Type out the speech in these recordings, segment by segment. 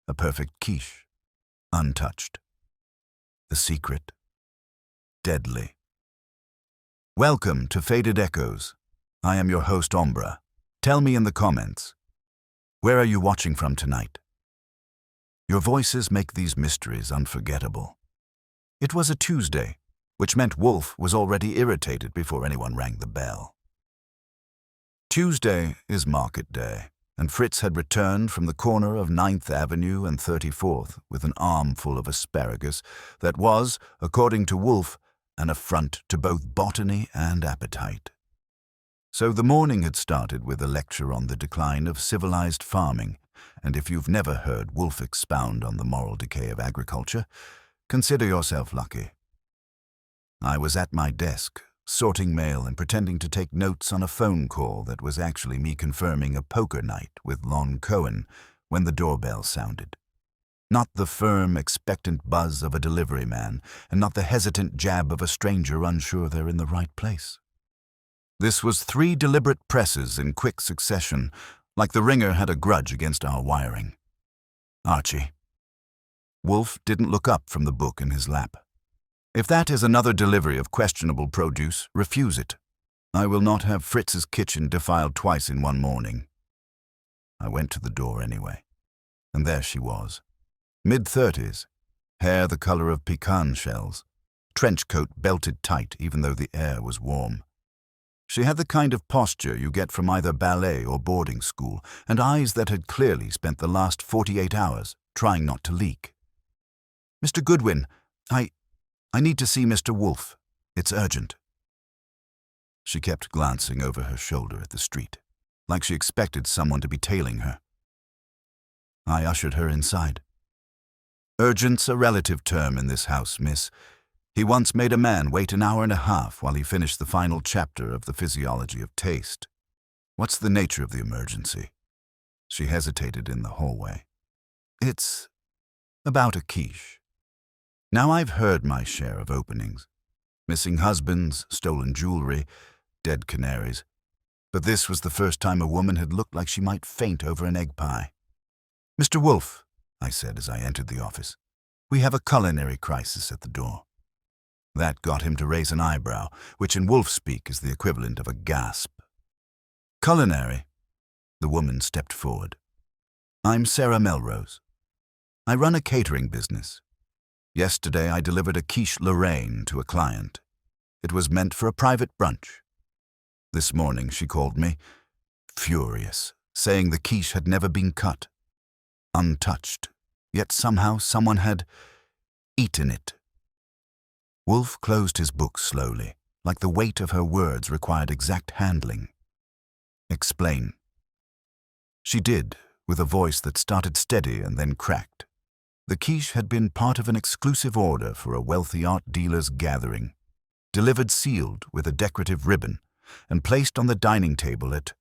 A perfect quiche, untouched. The secret, deadly. Welcome to Faded Echoes. I am your host, Ombra. Tell me in the comments, where are you watching from tonight? Your voices make these mysteries unforgettable. It was a Tuesday, which meant Wolfe was already irritated before anyone rang the bell. Tuesday is market day, and Fritz had returned from the corner of 9th Avenue and 34th with an armful of asparagus that was, according to Wolfe, an affront to both botany and appetite. So the morning had started with a lecture on the decline of civilized farming, and if you've never heard Wolfe expound on the moral decay of agriculture, consider yourself lucky. I was at my desk, sorting mail and pretending to take notes on a phone call that was actually me confirming a poker night with Lon Cohen when the doorbell sounded. Not the firm, expectant buzz of a delivery man, and not the hesitant jab of a stranger unsure they're in the right place. This was 3 deliberate presses in quick succession, like the ringer had a grudge against our wiring. Archie. Wolfe didn't look up from the book in his lap. If that is another delivery of questionable produce, refuse it. I will not have Fritz's kitchen defiled twice in one morning. I went to the door anyway, and there she was. Mid-30s, hair the color of pecan shells, trench coat belted tight even though the air was warm. She had the kind of posture you get from either ballet or boarding school, and eyes that had clearly spent the last 48 hours trying not to leak. Mr. Goodwin, I need to see Mr. Wolfe. It's urgent. She kept glancing over her shoulder at the street, like she expected someone to be tailing her. I ushered her inside. Urgent's a relative term in this house, miss. He once made a man wait an hour and a half while he finished the final chapter of the physiology of taste. What's the nature of the emergency? She hesitated in the hallway. It's about a quiche. Now I've heard my share of openings. Missing husbands, stolen jewelry, dead canaries. But this was the first time a woman had looked like she might faint over an egg pie. Mr. Wolfe, I said as I entered the office, we have a culinary crisis at the door. That got him to raise an eyebrow, which in Wolfe speak is the equivalent of a gasp. Culinary? The woman stepped forward. I'm Sarah Melrose. I run a catering business. Yesterday I delivered a quiche Lorraine to a client. It was meant for a private brunch. This morning she called me, furious, saying the quiche had never been cut. Untouched, yet somehow someone had eaten it. Wolfe closed his book slowly, like the weight of her words required exact handling. Explain. She did, with a voice that started steady and then cracked. The quiche had been part of an exclusive order for a wealthy art dealer's gathering, delivered sealed with a decorative ribbon, and placed on the dining table at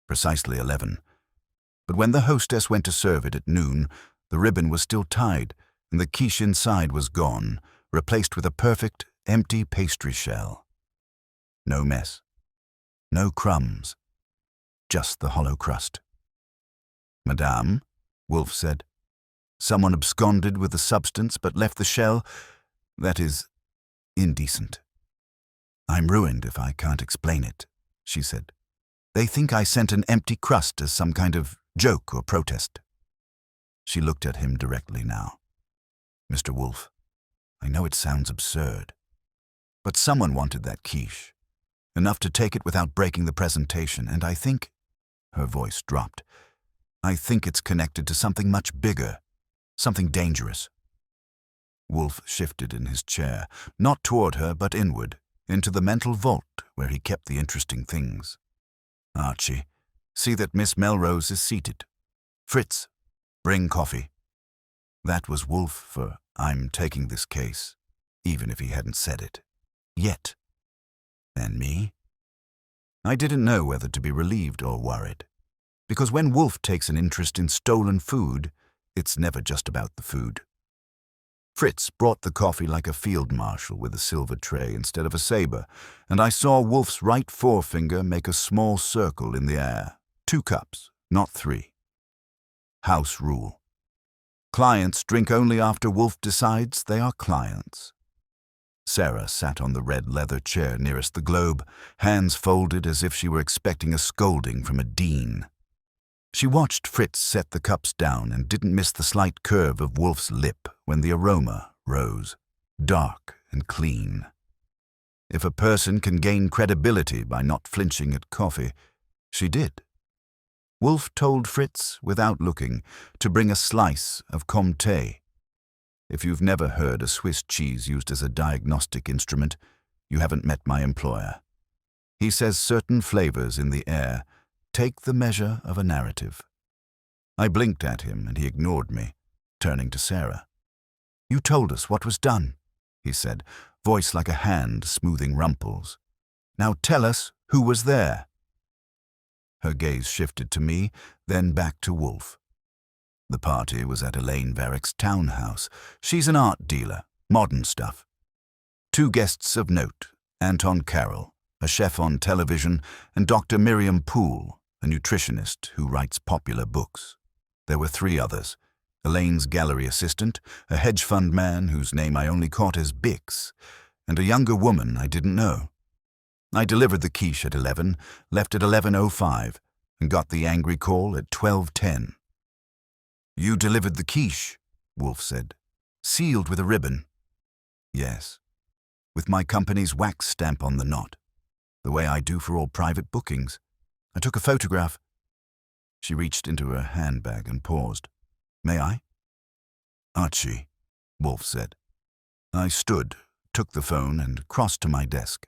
precisely 11. But when the hostess went to serve it at noon, the ribbon was still tied, and the quiche inside was gone, replaced with a perfect, empty pastry shell. No mess. No crumbs. Just the hollow crust. Madame, Wolfe said, someone absconded with the substance but left the shell. That is indecent. I'm ruined if I can't explain it, she said. They think I sent an empty crust as some kind of joke or protest. She looked at him directly now. Mr. Wolfe, I know it sounds absurd, but someone wanted that quiche, enough to take it without breaking the presentation, and I think, her voice dropped, I think it's connected to something much bigger, something dangerous. Wolfe shifted in his chair, not toward her but inward, into the mental vault where he kept the interesting things. Archie, see that Miss Melrose is seated. Fritz, bring coffee. That was Wolfe for I'm taking this case, even if he hadn't said it. Yet. And me? I didn't know whether to be relieved or worried, because when Wolfe takes an interest in stolen food, it's never just about the food. Fritz brought the coffee like a field marshal with a silver tray instead of a saber, and I saw Wolfe's right forefinger make a small circle in the air. 2 cups, not 3. House rule. Clients drink only after Wolfe decides they are clients. Sarah sat on the red leather chair nearest the globe, hands folded as if she were expecting a scolding from a dean. She watched Fritz set the cups down and didn't miss the slight curve of Wolfe's lip when the aroma rose, dark and clean. If a person can gain credibility by not flinching at coffee, she did. Wolfe told Fritz, without looking, to bring a slice of Comté. If you've never heard a Swiss cheese used as a diagnostic instrument, you haven't met my employer. He says certain flavors in the air take the measure of a narrative. I blinked at him and he ignored me, turning to Sarah. "You told us what was done," he said, voice like a hand smoothing rumples. "Now tell us who was there." Her gaze shifted to me, then back to Wolfe. The party was at Elaine Varick's townhouse. She's an art dealer, modern stuff. 2 guests of note, Anton Carroll, a chef on television, and Dr. Miriam Poole, a nutritionist who writes popular books. There were 3 others, Elaine's gallery assistant, a hedge fund man whose name I only caught as Bix, and a younger woman I didn't know. I delivered the quiche at 11, left at 11:05, and got the angry call at 12:10. "You delivered the quiche," Wolfe said. "Sealed with a ribbon." "Yes, with my company's wax stamp on the knot, the way I do for all private bookings. I took a photograph." She reached into her handbag and paused. "May I?" "Archie," Wolfe said. I stood, took the phone, and crossed to my desk.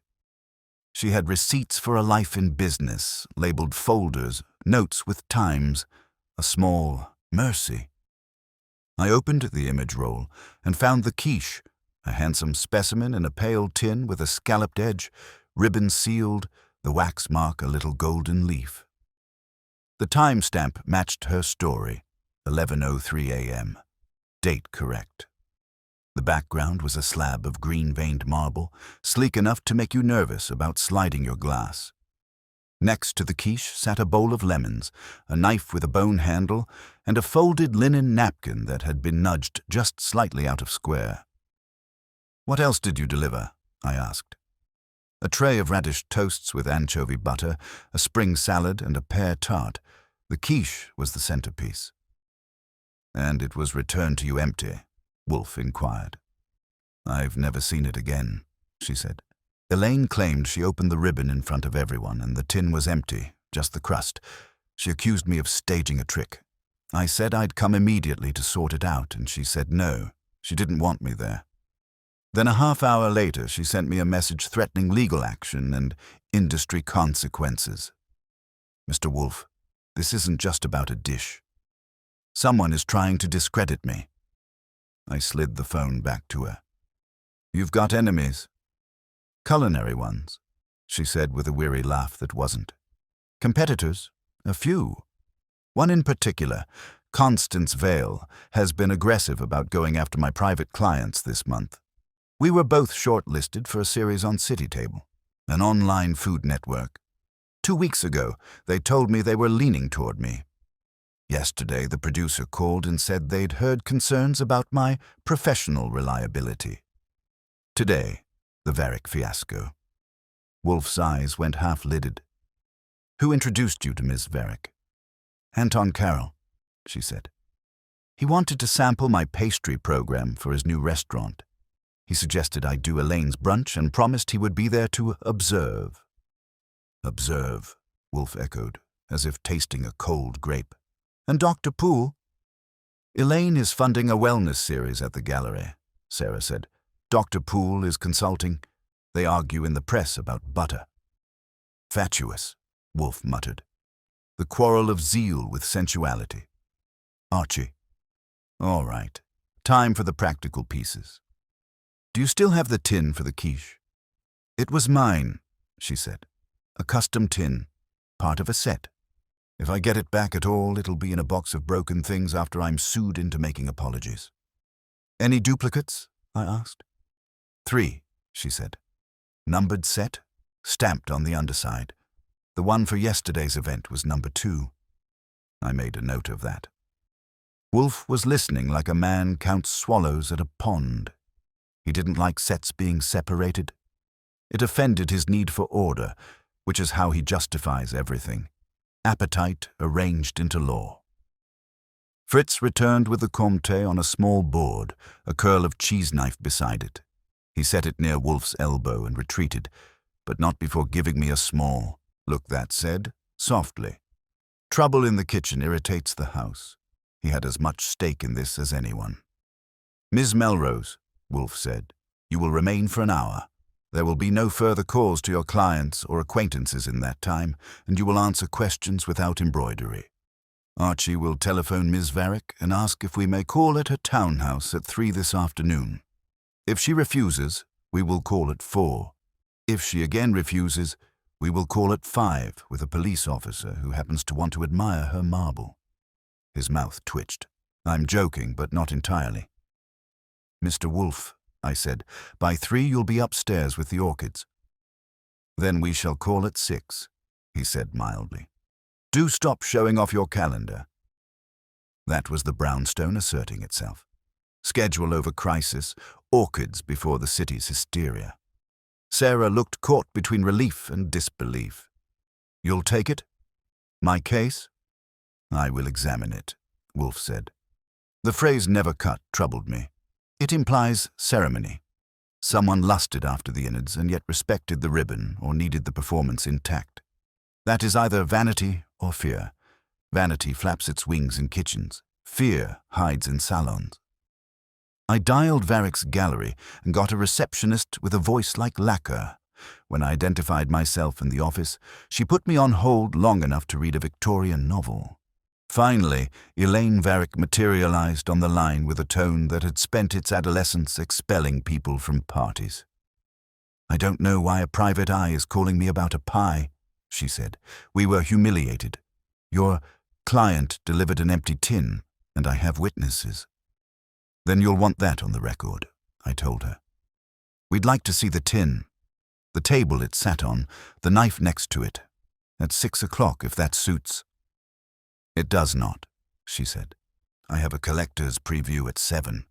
She had receipts for a life in business, labeled folders, notes with times, a small mercy. I opened the image roll and found the quiche, a handsome specimen in a pale tin with a scalloped edge, ribbon sealed, the wax mark a little golden leaf. The timestamp matched her story, 11:03 a.m. Date correct. The background was a slab of green-veined marble, sleek enough to make you nervous about sliding your glass. Next to the quiche sat a bowl of lemons, a knife with a bone handle, and a folded linen napkin that had been nudged just slightly out of square. "What else did you deliver?" I asked. A tray of radish toasts with anchovy butter, a spring salad, and a pear tart. The quiche was the centerpiece. "And it was returned to you empty?" Wolfe inquired. "I've never seen it again," she said. Elaine claimed she opened the ribbon in front of everyone and the tin was empty, just the crust. She accused me of staging a trick. I said I'd come immediately to sort it out, and she said no, she didn't want me there. Then a half-hour later, she sent me a message threatening legal action and industry consequences. "Mr. Wolfe, this isn't just about a dish. Someone is trying to discredit me." I slid the phone back to her. "You've got enemies." "Culinary ones," she said with a weary laugh that wasn't. "Competitors? A few. One in particular, Constance Vale, has been aggressive about going after my private clients this month. We were both shortlisted for a series on City Table, an online food network. 2 weeks ago, they told me they were leaning toward me. Yesterday, the producer called and said they'd heard concerns about my professional reliability. Today, the Varick fiasco." Wolfe's eyes went half-lidded. "Who introduced you to Miss Varick?" "Anton Carroll," she said. "He wanted to sample my pastry program for his new restaurant. He suggested I do Elaine's brunch and promised he would be there to observe." "Observe," Wolfe echoed, as if tasting a cold grape. "And Dr. Poole?" "Elaine is funding a wellness series at the gallery," Sarah said. "Dr. Poole is consulting. They argue in the press about butter." "Fatuous," Wolfe muttered. "The quarrel of zeal with sensuality." "Archie." "All right. Time for the practical pieces. Do you still have the tin for the quiche?" "It was mine," she said. "A custom tin, part of a set. If I get it back at all, it'll be in a box of broken things after I'm sued into making apologies." "Any duplicates?" I asked. 3, she said. "Numbered set, stamped on the underside. The one for yesterday's event was number 2. I made a note of that. Wolfe was listening like a man counts swallows at a pond. He didn't like sets being separated. It offended his need for order, which is how he justifies everything. Appetite arranged into law. Fritz returned with the Comte on a small board, a curl of cheese knife beside it. He set it near Wolfe's elbow and retreated, but not before giving me a small look that said, softly, "Trouble in the kitchen irritates the house." He had as much stake in this as anyone. "Ms. Melrose," Wolfe said, "you will remain for an hour. There will be no further calls to your clients or acquaintances in that time, and you will answer questions without embroidery. Archie will telephone Ms. Varick and ask if we may call at her townhouse at 3 this afternoon. If she refuses, we will call at 4. If she again refuses, we will call at 5 with a police officer who happens to want to admire her marble." His mouth twitched. "I'm joking, but not entirely." "Mr. Wolfe," I said, "by 3 you'll be upstairs with the orchids." "Then we shall call at 6, he said mildly. "Do stop showing off your calendar." That was the brownstone asserting itself. Schedule over crisis, orchids before the city's hysteria. Sarah looked caught between relief and disbelief. "You'll take it? My case?" "I will examine it," Wolfe said. The phrase "never cut" troubled me. It implies ceremony. Someone lusted after the innards and yet respected the ribbon or needed the performance intact. That is either vanity or fear. Vanity flaps its wings in kitchens. Fear hides in salons. I dialed Varick's gallery and got a receptionist with a voice like lacquer. When I identified myself in the office, she put me on hold long enough to read a Victorian novel. Finally, Elaine Varick materialized on the line with a tone that had spent its adolescence expelling people from parties. "I don't know why a private eye is calling me about a pie," she said. "We were humiliated. Your client delivered an empty tin, and I have witnesses." "Then you'll want that on the record," I told her. "We'd like to see the tin, the table it sat on, the knife next to it, at 6 o'clock if that suits." "It does not," she said. "I have a collector's preview at 7.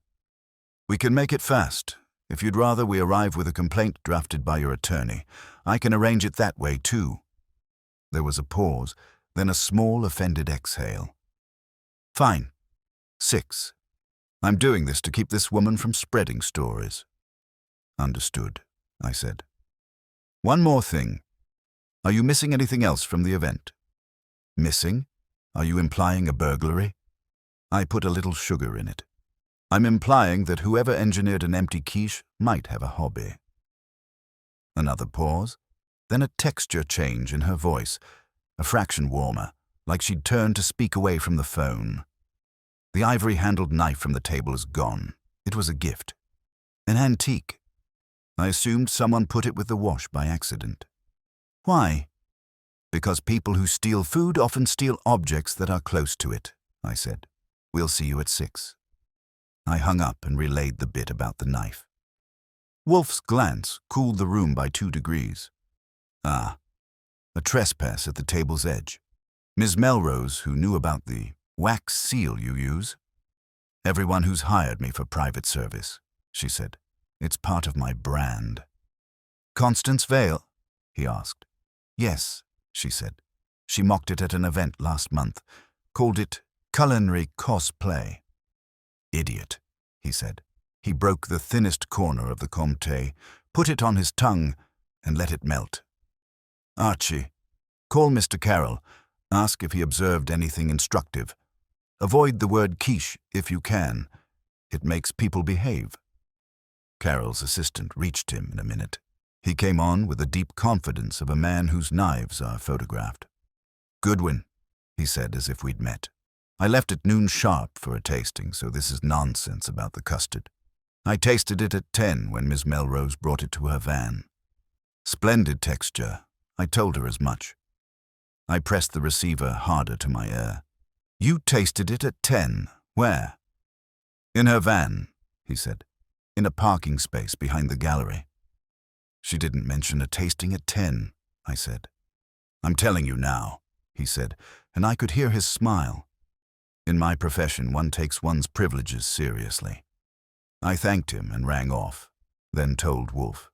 "We can make it fast. If you'd rather we arrive with a complaint drafted by your attorney, I can arrange it that way too." There was a pause, then a small offended exhale. "Fine. 6. I'm doing this to keep this woman from spreading stories." "Understood," I said. "One more thing. Are you missing anything else from the event?" "Missing? Are you implying a burglary?" I put a little sugar in it. "I'm implying that whoever engineered an empty quiche might have a hobby." Another pause, then a texture change in her voice, a fraction warmer, like she'd turned to speak away from the phone. The ivory-handled knife from the table is gone. It was a gift. An antique. I assumed someone put it with the wash by accident. "Why?" "Because people who steal food often steal objects that are close to it," I said. "We'll see you at 6. I hung up and relayed the bit about the knife. Wolfe's glance cooled the room by 2 degrees. "Ah, a trespass at the table's edge. Ms. Melrose, who knew about the wax seal you use?" "Everyone who's hired me for private service," she said. "It's part of my brand." "Constance Vale?" he asked. "Yes," she said. "She mocked it at an event last month, called it culinary cosplay." "Idiot," he said. He broke the thinnest corner of the Comte, put it on his tongue, and let it melt. "Archie, call Mr. Carroll. Ask if he observed anything instructive. Avoid the word quiche if you can. It makes people behave." Carroll's assistant reached him in a minute. He came on with the deep confidence of a man whose knives are photographed. "Goodwin," he said as if we'd met. "I left at noon sharp for a tasting, so this is nonsense about the custard. I tasted it at 10 when Miss Melrose brought it to her van. Splendid texture. I told her as much." I pressed the receiver harder to my ear. "You tasted it at 10. Where?" "In her van," he said. "In a parking space behind the gallery." "She didn't mention a tasting at 10, I said. "I'm telling you now," he said, and I could hear his smile. In my profession, one takes one's privileges seriously. I thanked him and rang off, then told Wolfe.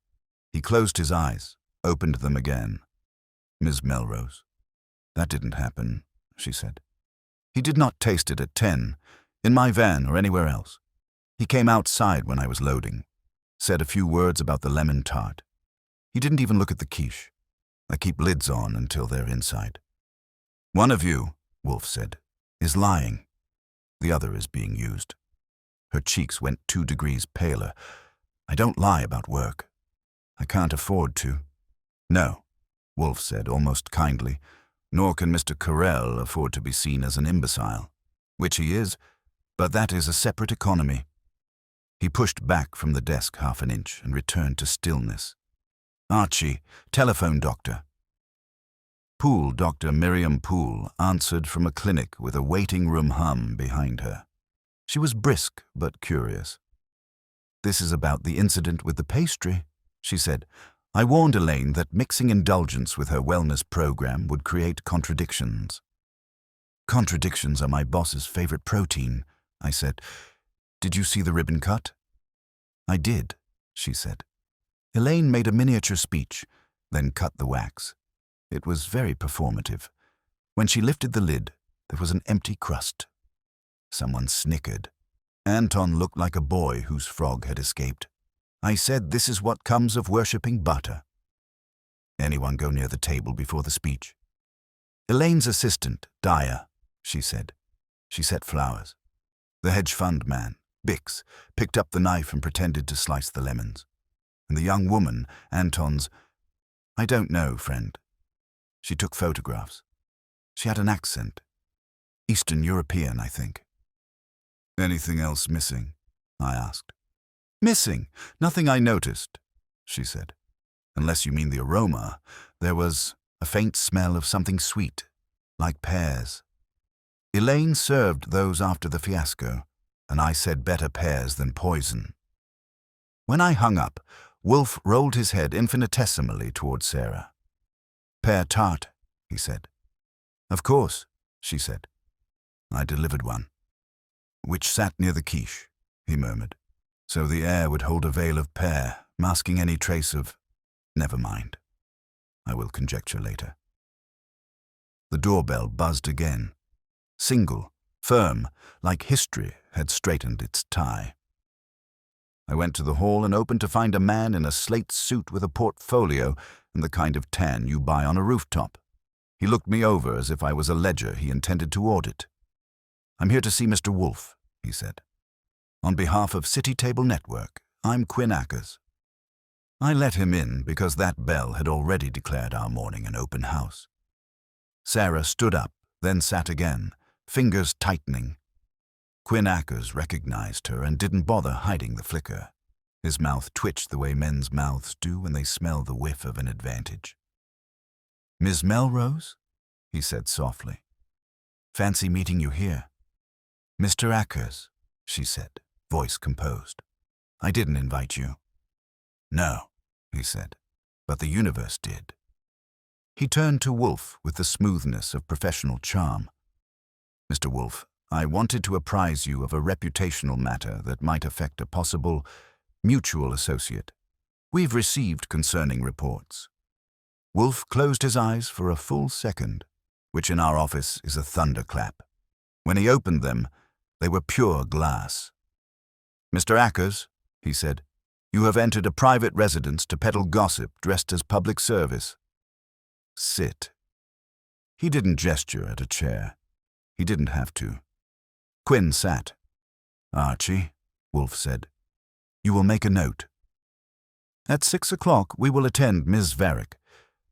He closed his eyes, opened them again. Miss Melrose. That didn't happen, she said. He did not taste it at 10, in my van or anywhere else. He came outside when I was loading, said a few words about the lemon tart. He didn't even look at the quiche. I keep lids on until they're inside. One of you, Wolfe said, is lying. The other is being used. Her cheeks went 2 degrees paler. I don't lie about work. I can't afford to. No, Wolfe said, almost kindly, nor can Mr. Carell afford to be seen as an imbecile, which he is, but that is a separate economy. He pushed back from the desk half an inch and returned to stillness. Archie, telephone doctor. Poole, Dr. Miriam Poole, answered from a clinic with a waiting room hum behind her. She was brisk but curious. This is about the incident with the pastry, she said. I warned Elaine that mixing indulgence with her wellness program would create contradictions. Contradictions are my boss's favorite protein, I said. Did you see the ribbon cut? I did, she said. Elaine made a miniature speech, then cut the wax. It was very performative. When she lifted the lid, there was an empty crust. Someone snickered. Anton looked like a boy whose frog had escaped. I said, this is what comes of worshipping butter. Anyone go near the table before the speech? Elaine's assistant, Dyer, she said. She set flowers. The hedge fund man, Bix, picked up the knife and pretended to slice the lemons. And the young woman, Anton's, I don't know, friend. She took photographs. She had an accent. Eastern European, I think. Anything else missing? I asked. Missing? Nothing I noticed, she said. Unless you mean the aroma, there was a faint smell of something sweet, like pears. Elaine served those after the fiasco, and I said better pears than poison. When I hung up, Wolfe rolled his head infinitesimally toward Sarah. Pear tart, he said. Of course, she said. I delivered one. Which sat near the quiche, he murmured, so the air would hold a veil of pear, masking any trace of... Never mind. I will conjecture later. The doorbell buzzed again. Single, firm, like history had straightened its tie. I went to the hall and opened to find a man in a slate suit with a portfolio and the kind of tan you buy on a rooftop. He looked me over as if I was a ledger he intended to audit. I'm here to see Mr. Wolfe, he said. On behalf of City Table Network, I'm Quinn Ackers. I let him in because that bell had already declared our morning an open house. Sarah stood up, then sat again, fingers tightening. Quinn Ackers recognized her and didn't bother hiding the flicker. His mouth twitched the way men's mouths do when they smell the whiff of an advantage. Miss Melrose? He said softly. Fancy meeting you here. Mr. Ackers, she said, voice composed. I didn't invite you. No, he said, but the universe did. He turned to Wolfe with the smoothness of professional charm. Mr. Wolfe, I wanted to apprise you of a reputational matter that might affect a possible mutual associate. We've received concerning reports. Wolfe closed his eyes for a full second, which in our office is a thunderclap. When he opened them, they were pure glass. Mr. Ackers, he said, you have entered a private residence to peddle gossip dressed as public service. Sit. He didn't gesture at a chair. He didn't have to. Quinn sat. Archie, Wolfe said, you will make a note. At 6 o'clock we will attend Ms. Varick.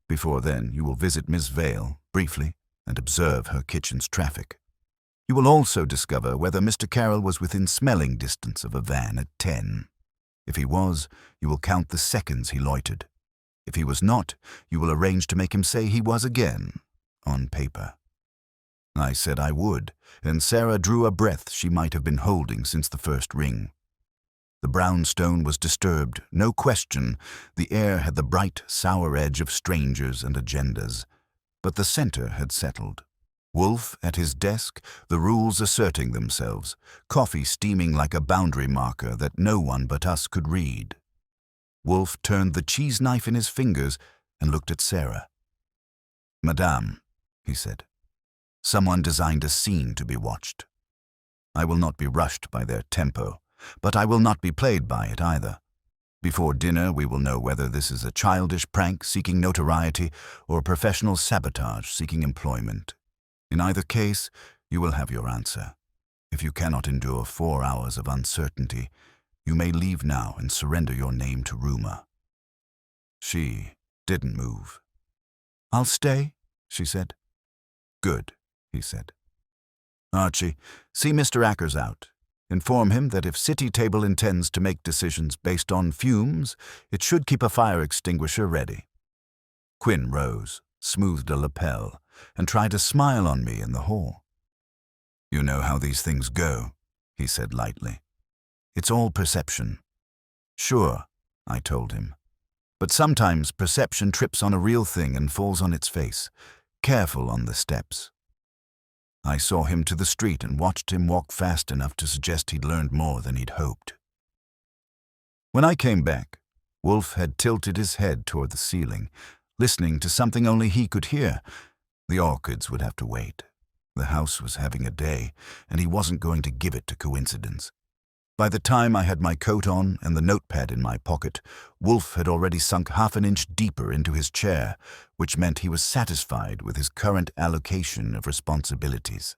Before then you will visit Miss Vale, briefly, and observe her kitchen's traffic. You will also discover whether Mr. Carroll was within smelling distance of a van at 10. If he was, you will count the seconds he loitered. If he was not, you will arrange to make him say he was again, on paper. I said I would, and Sarah drew a breath she might have been holding since the first ring. The brownstone was disturbed, no question. The air had the bright, sour edge of strangers and agendas, but the center had settled. Wolfe at his desk, the rules asserting themselves, coffee steaming like a boundary marker that no one but us could read. Wolfe turned the cheese knife in his fingers and looked at Sarah. "Madame," he said, "someone designed a scene to be watched. I will not be rushed by their tempo, but I will not be played by it either. Before dinner we will know whether this is a childish prank seeking notoriety or professional sabotage seeking employment. In either case, you will have your answer. If you cannot endure 4 hours of uncertainty, you may leave now and surrender your name to rumor." She didn't move. "I'll stay," she said. "Good," he said. "Archie, see Mr. Ackers out. Inform him that if City Table intends to make decisions based on fumes, it should keep a fire extinguisher ready." Quinn rose, smoothed a lapel, and tried to smile on me in the hall. "You know how these things go," he said lightly. "It's all perception." "Sure," I told him. "But sometimes perception trips on a real thing and falls on its face. Careful on the steps." I saw him to the street and watched him walk fast enough to suggest he'd learned more than he'd hoped. When I came back, Wolfe had tilted his head toward the ceiling, listening to something only he could hear. The orchids would have to wait. The house was having a day, and he wasn't going to give it to coincidence. By the time I had my coat on and the notepad in my pocket, Wolfe had already sunk half an inch deeper into his chair, which meant he was satisfied with his current allocation of responsibilities.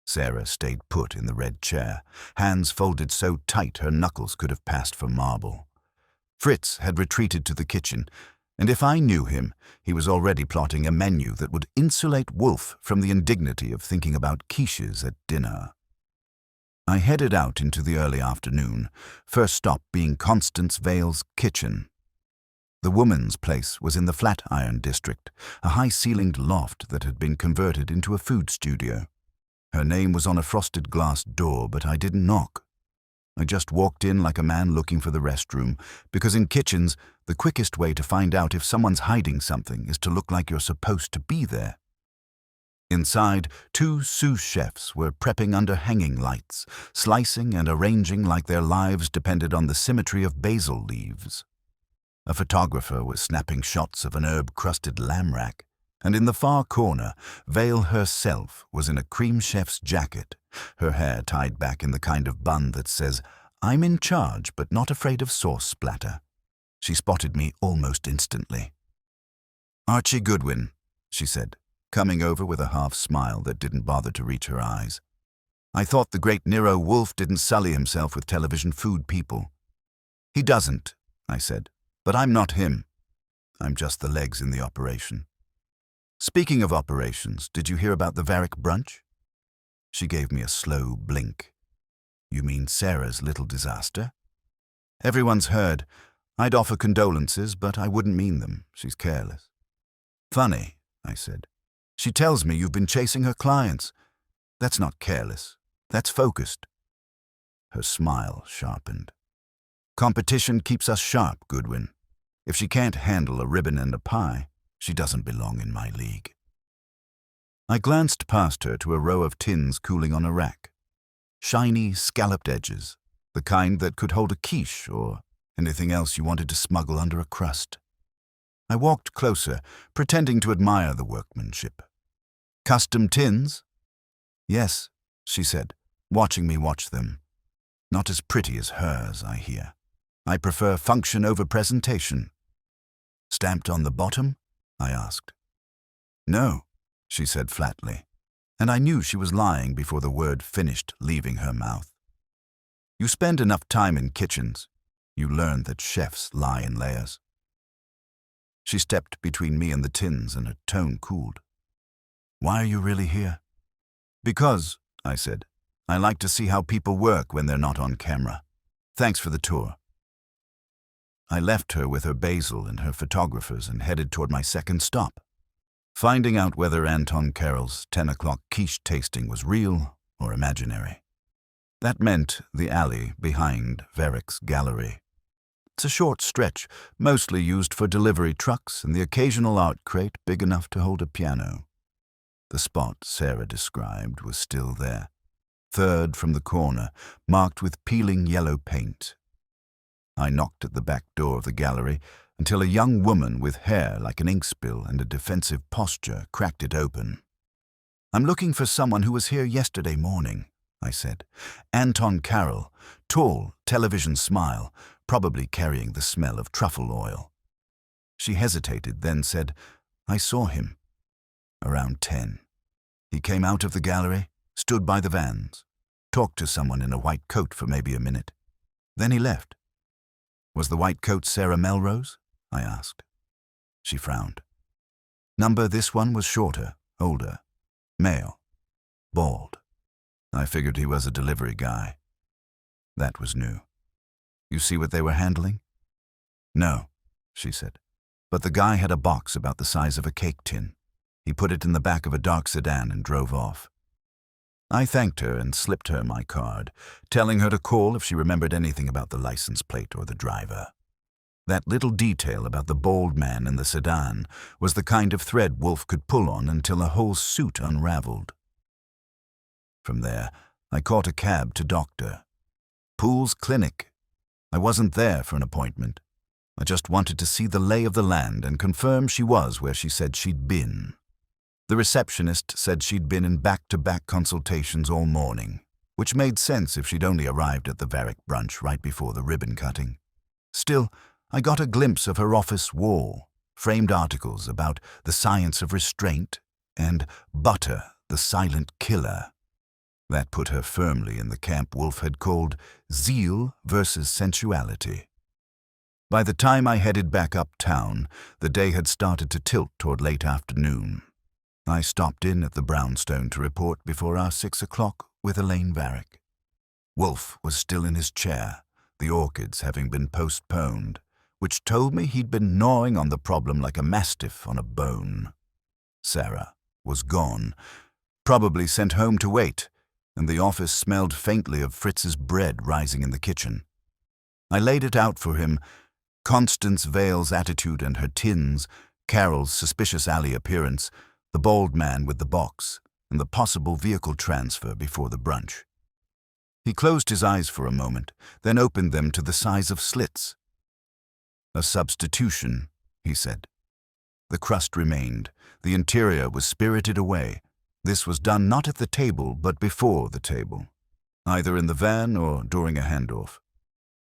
Sarah stayed put in the red chair, hands folded so tight her knuckles could have passed for marble. Fritz had retreated to the kitchen, and if I knew him, he was already plotting a menu that would insulate Wolfe from the indignity of thinking about quiches at dinner. I headed out into the early afternoon, first stop being Constance Vale's kitchen. The woman's place was in the Flatiron district, a high-ceilinged loft that had been converted into a food studio. Her name was on a frosted glass door, but I didn't knock. I just walked in like a man looking for the restroom, because in kitchens, the quickest way to find out if someone's hiding something is to look like you're supposed to be there. Inside, 2 sous chefs were prepping under hanging lights, slicing and arranging like their lives depended on the symmetry of basil leaves. A photographer was snapping shots of an herb-crusted lamb rack, and in the far corner, Vale herself was in a cream chef's jacket, her hair tied back in the kind of bun that says, "I'm in charge but not afraid of sauce splatter." She spotted me almost instantly. "Archie Goodwin," she said, coming over with a half-smile that didn't bother to reach her eyes. "I thought the great Nero Wolfe didn't sully himself with television food people." "He doesn't," I said, "but I'm not him. I'm just the legs in the operation." "Speaking of operations, did you hear about the Varick brunch?" She gave me a slow blink. "You mean Sarah's little disaster?" "Everyone's heard. I'd offer condolences, but I wouldn't mean them. She's careless." "Funny," I said. "She tells me you've been chasing her clients. That's not careless. That's focused." Her smile sharpened. "Competition keeps us sharp, Goodwin. If she can't handle a ribbon and a pie, she doesn't belong in my league." I glanced past her to a row of tins cooling on a rack. Shiny, scalloped edges, the kind that could hold a quiche or anything else you wanted to smuggle under a crust. I walked closer, pretending to admire the workmanship. "Custom tins?" "Yes," she said, watching me watch them. "Not as pretty as hers, I hear. I prefer function over presentation." "Stamped on the bottom?" I asked. "No," she said flatly, and I knew she was lying before the word finished leaving her mouth. You spend enough time in kitchens, you learn that chefs lie in layers. She stepped between me and the tins, and her tone cooled. "Why are you really here?" "Because," I said, "I like to see how people work when they're not on camera. Thanks for the tour." I left her with her basil and her photographers and headed toward my second stop, finding out whether Anton Carroll's 10 o'clock quiche tasting was real or imaginary. That meant the alley behind Varick's gallery. It's a short stretch, mostly used for delivery trucks and the occasional art crate big enough to hold a piano. The spot Sarah described was still there, third from the corner, marked with peeling yellow paint. I knocked at the back door of the gallery until a young woman with hair like an ink spill and a defensive posture cracked it open. "I'm looking for someone who was here yesterday morning," I said. "Anton Carroll, tall, television smile, probably carrying the smell of truffle oil." She hesitated, then said, "I saw him. Around 10. He came out of the gallery, stood by the vans, talked to someone in a white coat for maybe a minute. Then he left." "Was the white coat Sarah Melrose?" I asked. She frowned. This one was shorter, older, male, bald. I figured he was a delivery guy. That was new. "You see what they were handling?" "No," she said. "But the guy had a box about the size of a cake tin. He put it in the back of a dark sedan and drove off." I thanked her and slipped her my card, telling her to call if she remembered anything about the license plate or the driver. That little detail about the bald man in the sedan was the kind of thread Wolfe could pull on until a whole suit unraveled. From there, I caught a cab to Dr. Poole's clinic. I wasn't there for an appointment. I just wanted to see the lay of the land and confirm she was where she said she'd been. The receptionist said she'd been in back-to-back consultations all morning, which made sense if she'd only arrived at the Varick brunch right before the ribbon cutting. Still, I got a glimpse of her office wall, framed articles about the science of restraint and Butter, the silent killer. That put her firmly in the camp Wolfe had called zeal versus sensuality. By the time I headed back uptown, the day had started to tilt toward late afternoon. I stopped in at the brownstone to report before our 6 o'clock with Elaine Varick. Wolfe was still in his chair, the orchids having been postponed, which told me he'd been gnawing on the problem like a mastiff on a bone. Sarah was gone, probably sent home to wait, and the office smelled faintly of Fritz's bread rising in the kitchen. I laid it out for him, Constance Vale's attitude and her tins, Carol's suspicious alley appearance, the bald man with the box, and the possible vehicle transfer before the brunch. He closed his eyes for a moment, then opened them to the size of slits. "A substitution," he said. The crust remained. The interior was spirited away. This was done not at the table, but before the table, either in the van or during a handoff.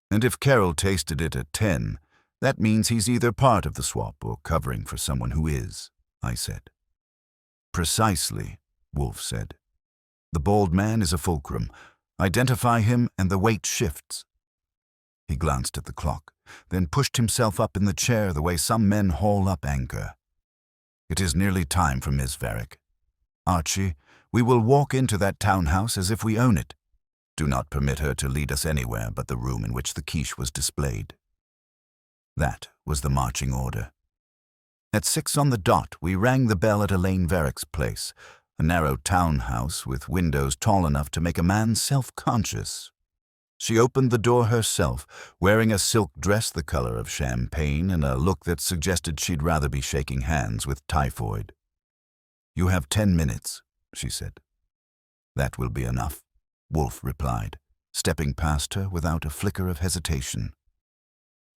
And if Carol tasted it at 10, that means he's either part of the swap or covering for someone who is, I said. "Precisely," Wolfe said. "The bald man is a fulcrum. Identify him and the weight shifts." He glanced at the clock, then pushed himself up in the chair the way some men haul up anchor. "It is nearly time for Miss Varick. Archie, we will walk into that townhouse as if we own it. Do not permit her to lead us anywhere but the room in which the quiche was displayed." That was the marching order. At 6 on the dot, we rang the bell at Elaine Varick's place, a narrow townhouse with windows tall enough to make a man self-conscious. She opened the door herself, wearing a silk dress the color of champagne and a look that suggested she'd rather be shaking hands with typhoid. "You have 10 minutes, she said. "That will be enough," Wolfe replied, stepping past her without a flicker of hesitation.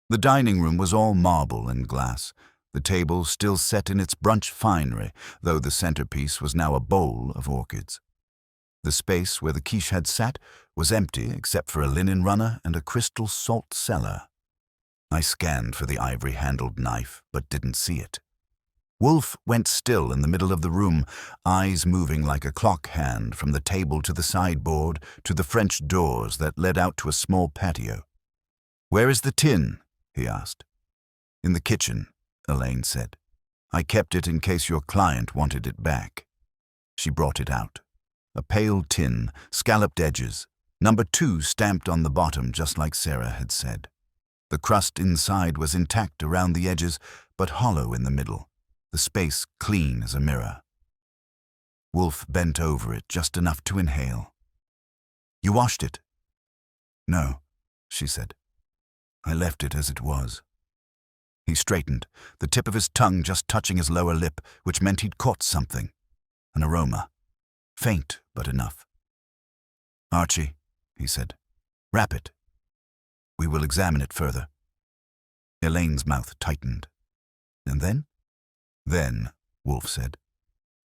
The dining room was all marble and glass, the table still set in its brunch finery, though the centerpiece was now a bowl of orchids. The space where the quiche had sat was empty except for a linen runner and a crystal salt cellar. I scanned for the ivory-handled knife, but didn't see it. Wolfe went still in the middle of the room, eyes moving like a clock hand from the table to the sideboard to the French doors that led out to a small patio. "Where is the tin?" he asked. "In the kitchen," Elaine said. "I kept it in case your client wanted it back." She brought it out. A pale tin, scalloped edges, number 2 stamped on the bottom just like Sarah had said. The crust inside was intact around the edges, but hollow in the middle, the space clean as a mirror. Wolfe bent over it just enough to inhale. "You washed it?" "No," she said. "I left it as it was." He straightened, the tip of his tongue just touching his lower lip, which meant he'd caught something. an aroma, faint but enough. "Archie," he said, "wrap it. We will examine it further." Elaine's mouth tightened. "And then?" "Then," Wolfe said,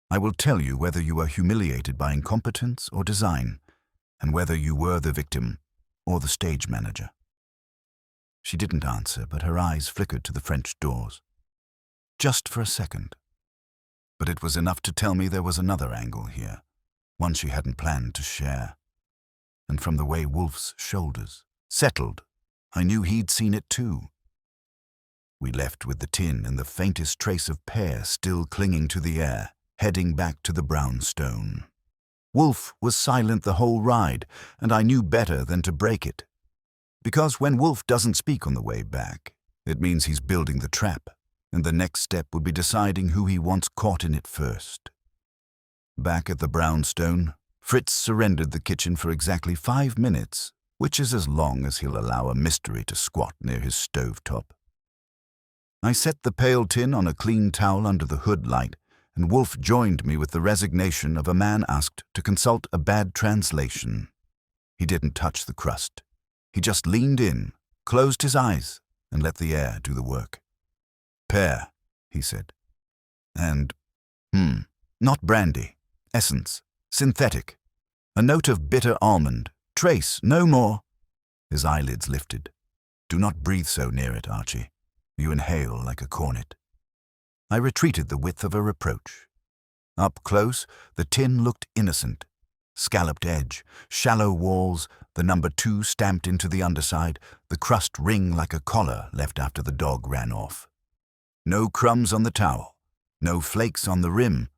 "I will tell you whether you are humiliated by incompetence or design, and whether you were the victim or the stage manager." She didn't answer, but her eyes flickered to the French doors. Just for a second. But it was enough to tell me there was another angle here, one she hadn't planned to share. And from the way Wolfe's shoulders settled, I knew he'd seen it too. We left with the tin and the faintest trace of pear still clinging to the air, heading back to the brownstone. Wolfe was silent the whole ride, and I knew better than to break it. Because when Wolfe doesn't speak on the way back, it means he's building the trap, and the next step would be deciding who he wants caught in it first. Back at the brownstone, Fritz surrendered the kitchen for exactly 5 minutes, which is as long as he'll allow a mystery to squat near his stovetop. I set the pale tin on a clean towel under the hood light, and Wolfe joined me with the resignation of a man asked to consult a bad translation. He didn't touch the crust. He just leaned in, closed his eyes, and let the air do the work. "Pear," he said. "And, not brandy. Essence. Synthetic. A note of bitter almond. Trace, no more." His eyelids lifted. "Do not breathe so near it, Archie. You inhale like a cornet." I retreated the width of a reproach. Up close, the tin looked innocent. Scalloped edge, shallow walls, the number 2 stamped into the underside, the crust ring like a collar left after the dog ran off. No crumbs on the towel, no flakes on the rim.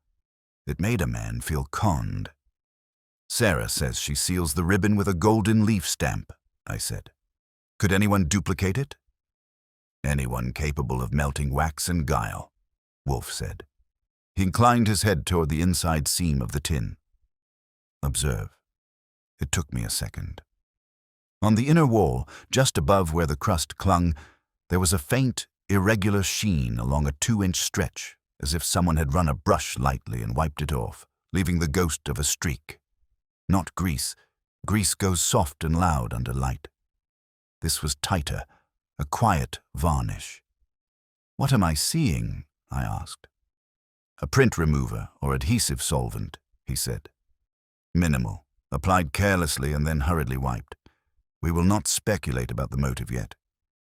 It made a man feel conned. "Sarah says she seals the ribbon with a golden leaf stamp," I said. "Could anyone duplicate it?" "Anyone capable of melting wax and guile," Wolfe said. He inclined his head toward the inside seam of the tin. "Observe." It took me a second. On the inner wall, just above where the crust clung, there was a faint, irregular sheen along a 2-inch stretch, as if someone had run a brush lightly and wiped it off, leaving the ghost of a streak. Not grease. Grease goes soft and loud under light. This was tighter, a quiet varnish. "What am I seeing?" I asked. "A print remover or adhesive solvent," he said. "Minimal, applied carelessly and then hurriedly wiped. We will not speculate about the motive yet.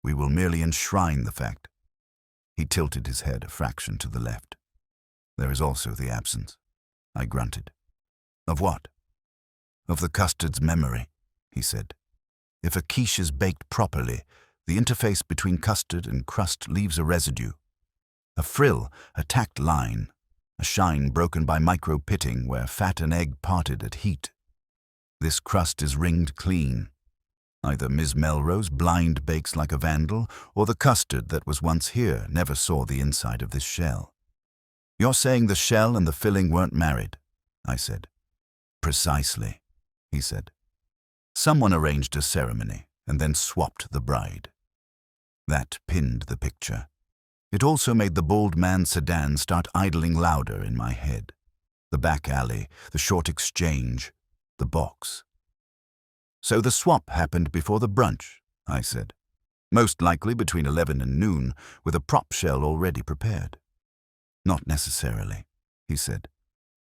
We will merely enshrine the fact." He tilted his head a fraction to the left. "There is also the absence," I grunted. "Of what?" "Of the custard's memory," he said. "If a quiche is baked properly, the interface between custard and crust leaves a residue. A frill, a tacked line, a shine broken by micro-pitting where fat and egg parted at heat. This crust is ringed clean. Either Miss Melrose blind bakes like a vandal, or the custard that was once here never saw the inside of this shell." "You're saying the shell and the filling weren't married," I said. "Precisely," he said. "Someone arranged a ceremony and then swapped the bride." That pinned the picture. It also made the bald man's sedan start idling louder in my head. The back alley, the short exchange, the box. "So the swap happened before the brunch," I said. "Most likely between 11 and noon, with a prop shell already prepared." "Not necessarily," he said.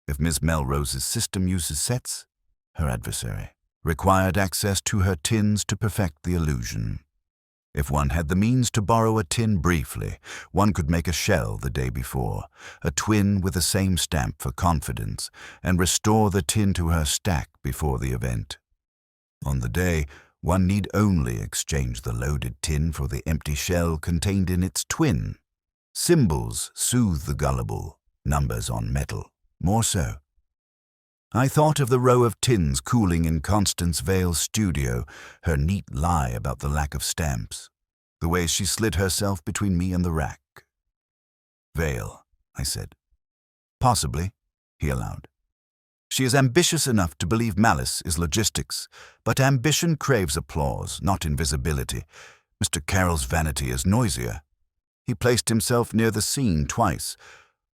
"If Miss Melrose's system uses sets, her adversary required access to her tins to perfect the illusion. If one had the means to borrow a tin briefly, one could make a shell the day before, a twin with the same stamp for confidence, and restore the tin to her stack before the event. On the day, one need only exchange the loaded tin for the empty shell contained in its twin. Symbols soothe the gullible, numbers on metal, more so. I thought of the row of tins cooling in Constance Vale's studio, her neat lie about the lack of stamps, the way she slid herself between me and the rack. "Vale," I said. "Possibly," he allowed. "She is ambitious enough to believe malice is logistics, but ambition craves applause, not invisibility. Mr. Carroll's vanity is noisier. He placed himself near the scene twice,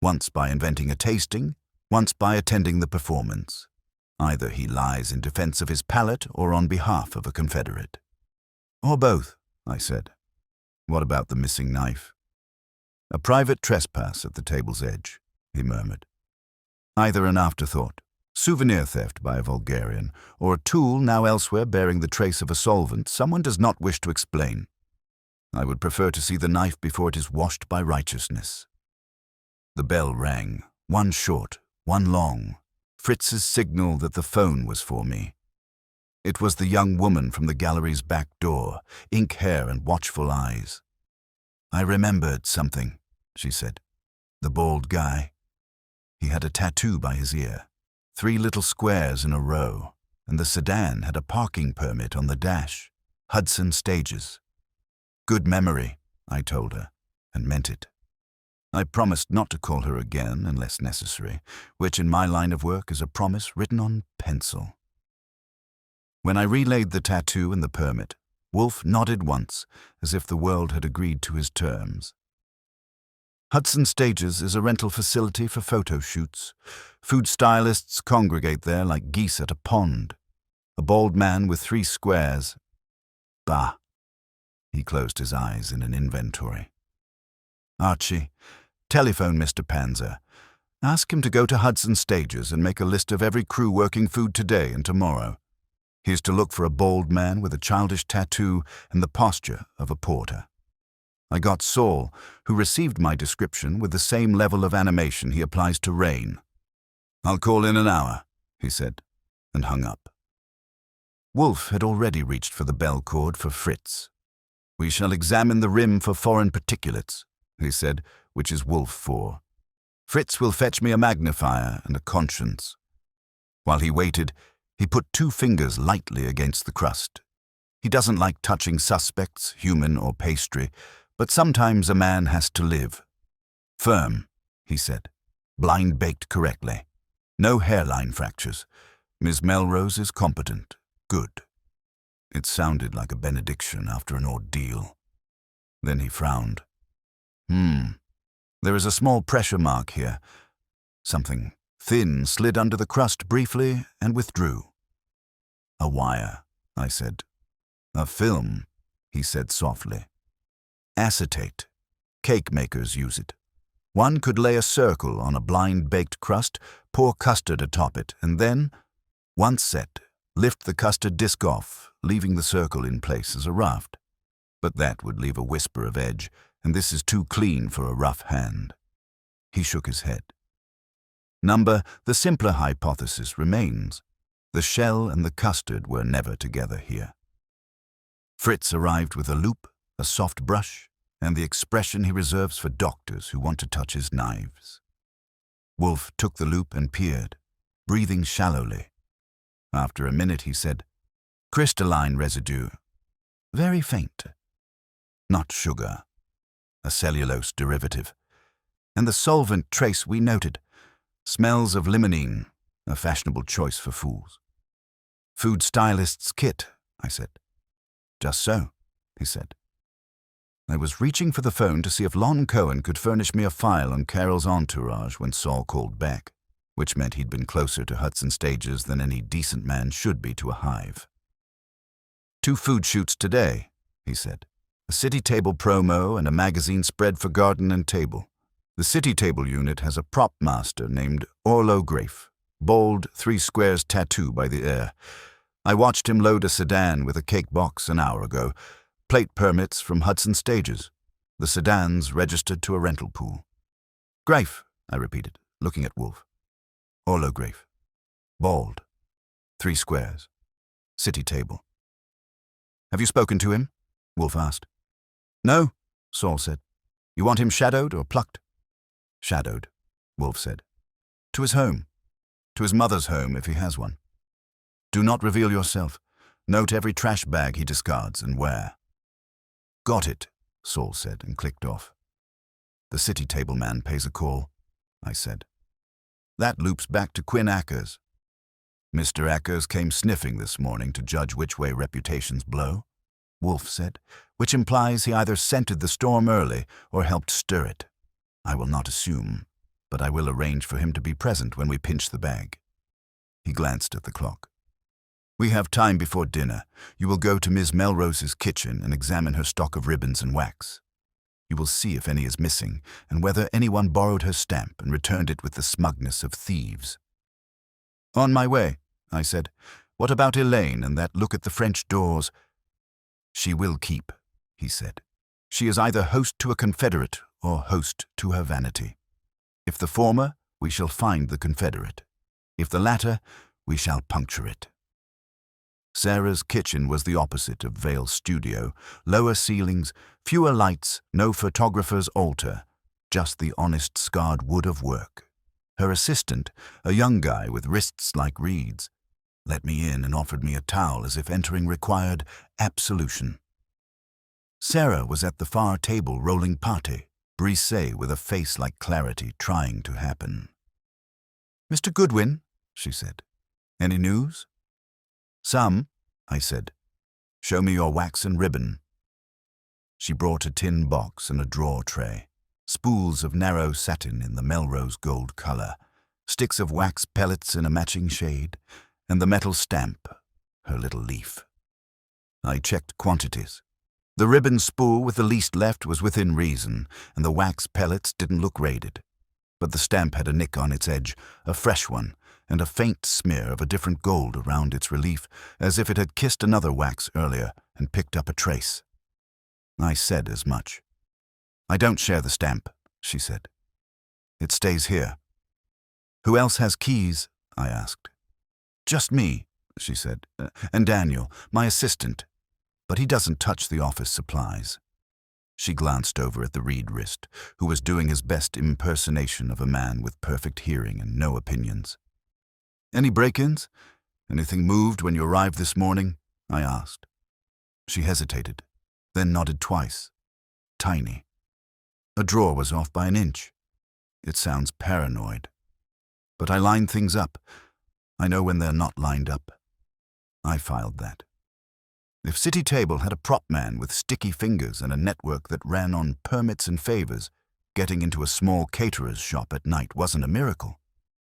once by inventing a tasting, once by attending the performance. Either he lies in defense of his palate or on behalf of a Confederate. Or both, I said. What about the missing knife? A private trespass at the table's edge, he murmured. Either an afterthought, souvenir theft by a vulgarian, or a tool now elsewhere bearing the trace of a solvent someone does not wish to explain. I would prefer to see the knife before it is washed by righteousness. The bell rang, one short, one long, Fritz's signal that the phone was for me. It was the young woman from the gallery's back door, ink hair and watchful eyes. I remembered something, she said. The bald guy. He had a tattoo by his ear, 3 little squares in a row, and the sedan had a parking permit on the dash. Hudson Stages. Good memory, I told her, and meant it. I promised not to call her again unless necessary, which in my line of work is a promise written on pencil. When I relayed the tattoo and the permit, Wolfe nodded once, as if the world had agreed to his terms. Hudson Stages is a rental facility for photo shoots. Food stylists congregate there like geese at a pond. A bald man with 3 squares. Bah. He closed his eyes in an inventory. Archie, telephone Mr. Panzer. Ask him to go to Hudson Stages and make a list of every crew working food today and tomorrow. He is to look for a bald man with a childish tattoo and the posture of a porter. I got Saul, who received my description with the same level of animation he applies to rain. I'll call in an hour, he said, and hung up. Wolfe had already reached for the bell cord for Fritz. We shall examine the rim for foreign particulates, he said, which is Wolfe for. Fritz will fetch me a magnifier and a conscience. While he waited, he put 2 fingers lightly against the crust. He doesn't like touching suspects, human or pastry, but sometimes a man has to live. Firm, he said. Blind baked correctly. No hairline fractures. Miss Melrose is competent. Good. It sounded like a benediction after an ordeal. Then he frowned. There is a small pressure mark here. Something thin slid under the crust briefly and withdrew. A wire, I said. A film, he said softly. Acetate. Cake makers use it. One could lay a circle on a blind-baked crust, pour custard atop it, and then, once set, lift the custard disc off, leaving the circle in place as a raft. But that would leave a whisper of edge, and this is too clean for a rough hand. He shook his head. The simpler hypothesis remains. The shell and the custard were never together here. Fritz arrived with a loop, a soft brush, and the expression he reserves for doctors who want to touch his knives. Wolfe took the loop and peered, breathing shallowly. After a minute he said, crystalline residue. Very faint. Not sugar. A cellulose derivative. And the solvent trace we noted. Smells of limonene, a fashionable choice for fools. Food stylist's kit, I said. Just so, he said. I was reaching for the phone to see if Lon Cohen could furnish me a file on Carol's entourage when Saul called back, which meant he'd been closer to Hudson Stages than any decent man should be to a hive. 2 food shoots today, he said. A city table promo and a magazine spread for garden and table. The city table unit has a prop master named Orlo Grafe, bold 3 squares tattoo by the ear. I watched him load a sedan with a cake box an hour ago. Plate permits from Hudson Stages. The sedan's registered to a rental pool. Grafe, I repeated, looking at Wolfe. Orlo Grafe. Bald. 3 squares. City table. Have you spoken to him? Wolfe asked. No, Saul said. You want him shadowed or plucked? Shadowed, Wolfe said. To his home. To his mother's home if he has one. Do not reveal yourself. Note every trash bag he discards and where. Got it, Saul said and clicked off. The city table man pays a call, I said. That loops back to Quinn Ackers. Mr. Ackers came sniffing this morning to judge which way reputations blow, Wolfe said, which implies he either scented the storm early or helped stir it. I will not assume. but I will arrange for him to be present when we pinch the bag." He glanced at the clock. "We have time before dinner. You will go to Miss Melrose's kitchen and examine her stock of ribbons and wax. You will see if any is missing, and whether anyone borrowed her stamp and returned it with the smugness of thieves." "On my way," I said. "What about Elaine and that look at the French doors?" "She will keep," he said. "She is either host to a confederate or host to her vanity. If the former, we shall find the confederate. If the latter, we shall puncture it." Sarah's kitchen was the opposite of Vale's studio. Lower ceilings, fewer lights, no photographer's altar, just the honest scarred wood of work. Her assistant, a young guy with wrists like reeds, let me in and offered me a towel as if entering required absolution. Sarah was at the far table rolling pâté, brisée with a face like clarity trying to happen. "Mr. Goodwin," she said, "any news?" "Some," I said. "Show me your wax and ribbon." She brought a tin box and a drawer tray, spools of narrow satin in the Melrose gold color, sticks of wax pellets in a matching shade, and the metal stamp, her little leaf. I checked quantities. The ribbon spool with the least left was within reason, and the wax pellets didn't look raided. But the stamp had a nick on its edge, a fresh one, and a faint smear of a different gold around its relief, as if it had kissed another wax earlier and picked up a trace. I said as much. "I don't share the stamp," she said. "It stays here." "Who else has keys?" I asked. "Just me," she said, "and Daniel, my assistant. But he doesn't touch the office supplies." She glanced over at the reed wrist, who was doing his best impersonation of a man with perfect hearing and no opinions. "Any break-ins? Anything moved when you arrived this morning?" I asked. She hesitated, then nodded twice. Tiny. A drawer was off by an inch. It sounds paranoid. But I line things up. I know when they're not lined up. I filed that. If City Table had a prop man with sticky fingers and a network that ran on permits and favors, getting into a small caterer's shop at night wasn't a miracle.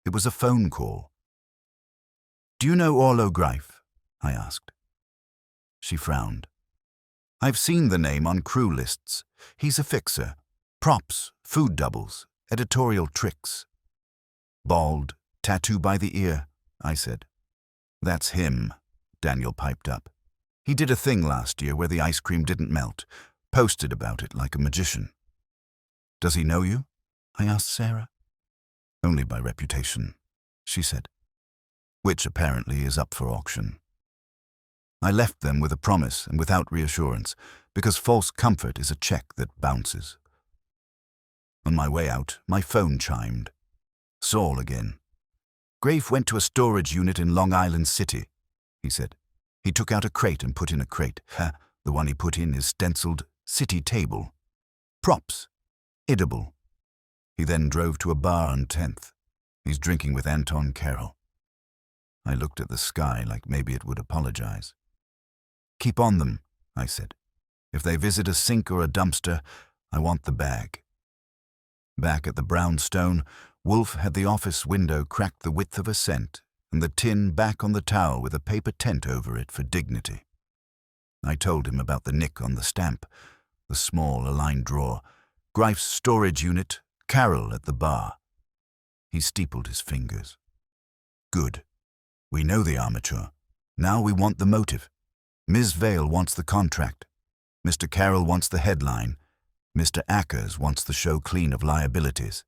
It was a phone call. "Do you know Orlo Greif?" I asked. She frowned. "I've seen the name on crew lists. He's a fixer. Props, food doubles, editorial tricks." "Bald, tattoo by the ear," I said. "That's him," Daniel piped up. "He did a thing last year where the ice cream didn't melt, posted about it like a magician." "Does he know you?" I asked Sarah. "Only by reputation," she said, "which apparently is up for auction." I left them with a promise and without reassurance, because false comfort is a check that bounces. On my way out, my phone chimed. Saul again. "Greif went to a storage unit in Long Island City," he said. "He took out a crate and put in a crate. The one he put in is stenciled City Table. Props. Edible. He then drove to a bar on 10th. He's drinking with Anton Carroll." I looked at the sky like maybe it would apologize. "Keep on them," I said. "If they visit a sink or a dumpster, I want the bag." Back at the brownstone, Wolfe had the office window cracked the width of a cent, and the tin back on the towel with a paper tent over it for dignity. I told him about the nick on the stamp, the small aligned drawer, Greif's storage unit, Carroll at the bar. He steepled his fingers. "Good. We know the armature. Now we want the motive. Ms. Vale wants the contract. Mr. Carroll wants the headline. Mr. Ackers wants the show clean of liabilities.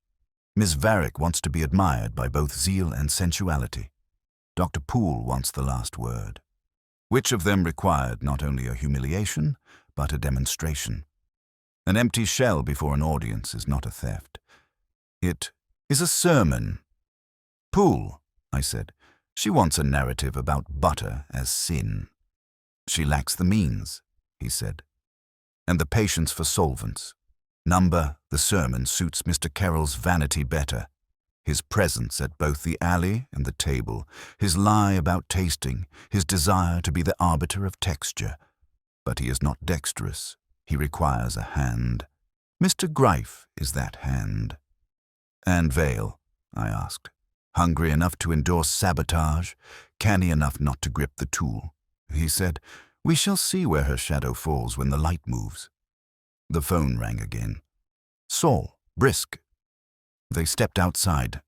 Ms. Varick wants to be admired by both zeal and sensuality. Dr. Poole wants the last word. Which of them required not only a humiliation, but a demonstration? An empty shell before an audience is not a theft. It is a sermon." "Poole," I said. "She wants a narrative about butter as sin." "She lacks the means," he said, "and the patience for solvents. The sermon suits Mr. Carroll's vanity better. His presence at both the alley and the table, his lie about tasting, his desire to be the arbiter of texture. But he is not dexterous. He requires a hand. Mr. Greif is that hand." And Vale, I asked. Hungry enough to endorse sabotage, canny enough not to grip the tool. He said, we shall see where her shadow falls when the light moves. The phone rang again. Saul, brisk. They stepped outside.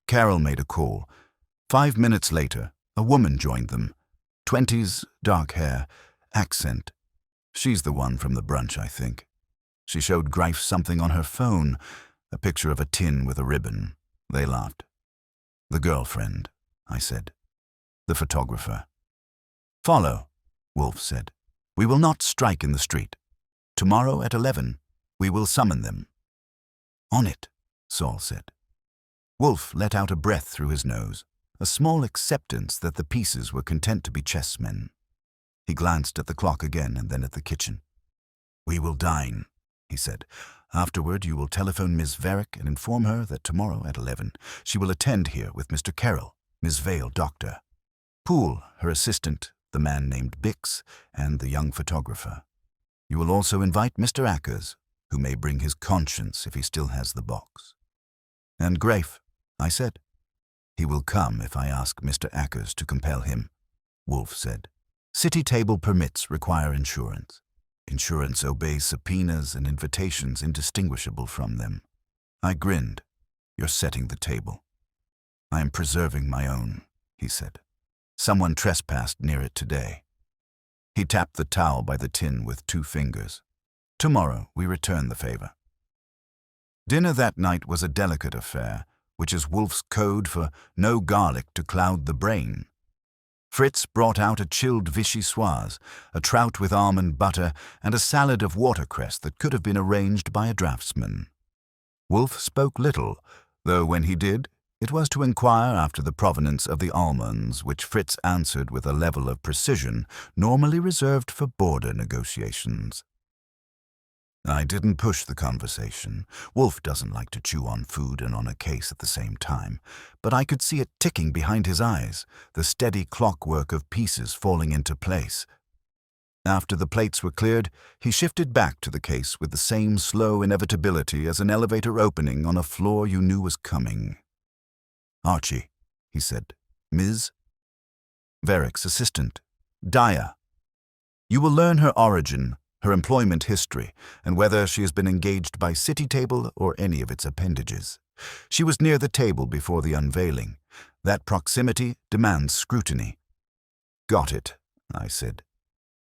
Carol made a call. 5 minutes later, a woman joined them. 20s, dark hair, accent. She's the one from the brunch, I think. She showed Greif something on her phone, a picture of a tin with a ribbon. They laughed. The girlfriend, I said. The photographer. Follow, Wolfe said. We will not strike in the street. Tomorrow at 11, we will summon them. On it, Saul said. Wolfe let out a breath through his nose, a small acceptance that the pieces were content to be chessmen. He glanced at the clock again and then at the kitchen. We will dine, he said. Afterward, you will telephone Miss Varick and inform her that tomorrow at 11 she will attend here with Mr. Carroll, Miss Vale, doctor. Poole, her assistant, the man named Bix, and the young photographer. You will also invite Mr. Ackers, who may bring his conscience if he still has the box. And Greif, I said. He will come if I ask Mr. Ackers to compel him, Wolfe said. City table permits require insurance. Insurance obeys subpoenas and invitations indistinguishable from them. I grinned. You're setting the table. I am preserving my own, he said. Someone trespassed near it today. He tapped the towel by the tin with 2 fingers. Tomorrow we return the favor. Dinner that night was a delicate affair, which is Wolfe's code for no garlic to cloud the brain. Fritz brought out a chilled vichyssoise, a trout with almond butter, and a salad of watercress that could have been arranged by a draftsman. Wolfe spoke little, though when he did, it was to inquire after the provenance of the almonds, which Fritz answered with a level of precision normally reserved for border negotiations. I didn't push the conversation. Wolfe doesn't like to chew on food and on a case at the same time, but I could see it ticking behind his eyes, the steady clockwork of pieces falling into place. After the plates were cleared, he shifted back to the case with the same slow inevitability as an elevator opening on a floor you knew was coming. Archie, he said. Ms. Varick's assistant. Dyer. You will learn her origin, her employment history, and whether she has been engaged by City Table or any of its appendages. She was near the table before the unveiling. That proximity demands scrutiny. Got it, I said.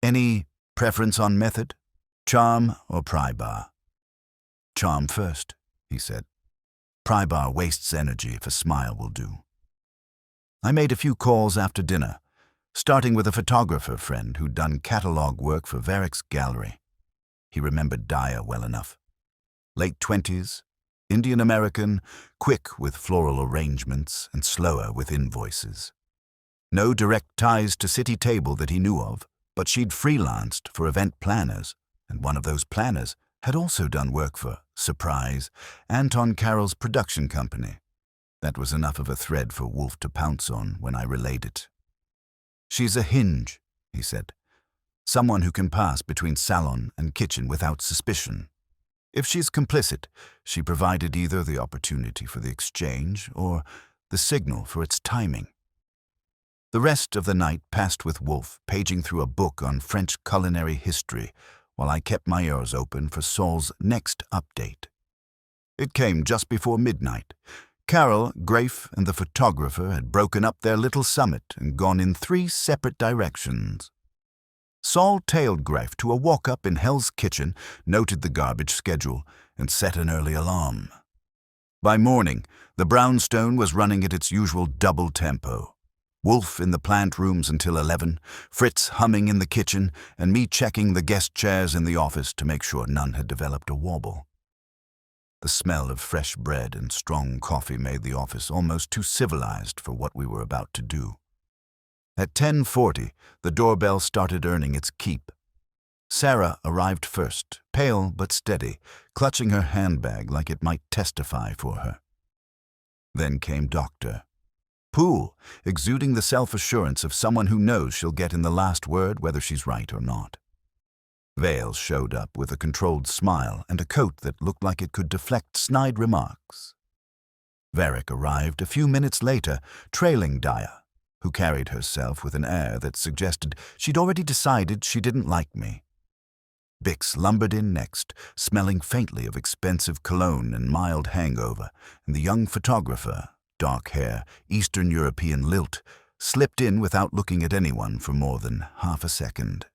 Any preference on method? Charm or pry bar? Charm first, he said. Pry bar wastes energy if a smile will do. I made a few calls after dinner, starting with a photographer friend who'd done catalog work for Varick's gallery. He remembered Dyer well enough. Late 20s, Indian-American, quick with floral arrangements and slower with invoices. No direct ties to City Table that he knew of, but she'd freelanced for event planners, and one of those planners had also done work for, surprise, Anton Carroll's production company. That was enough of a thread for Wolfe to pounce on when I relayed it. She's a hinge, he said. Someone who can pass between salon and kitchen without suspicion. If she's complicit, she provided either the opportunity for the exchange or the signal for its timing. The rest of the night passed with Wolfe paging through a book on French culinary history while I kept my ears open for Saul's next update. It came just before midnight. Carroll, Greif, and the photographer had broken up their little summit and gone in 3 separate directions. Saul tailed Greif to a walk-up in Hell's Kitchen, noted the garbage schedule, and set an early alarm. By morning, the brownstone was running at its usual double tempo. Wolfe in the plant rooms until 11, Fritz humming in the kitchen, and me checking the guest chairs in the office to make sure none had developed a wobble. The smell of fresh bread and strong coffee made the office almost too civilized for what we were about to do. At 10:40, the doorbell started earning its keep. Sarah arrived first, pale but steady, clutching her handbag like it might testify for her. Then came Doctor. Poole, exuding the self-assurance of someone who knows she'll get in the last word whether she's right or not. Vale showed up with a controlled smile and a coat that looked like it could deflect snide remarks. Varick arrived a few minutes later, trailing Daya, who carried herself with an air that suggested she'd already decided she didn't like me. Bix lumbered in next, smelling faintly of expensive cologne and mild hangover, and the young photographer, dark hair, Eastern European lilt, slipped in without looking at anyone for more than half a second.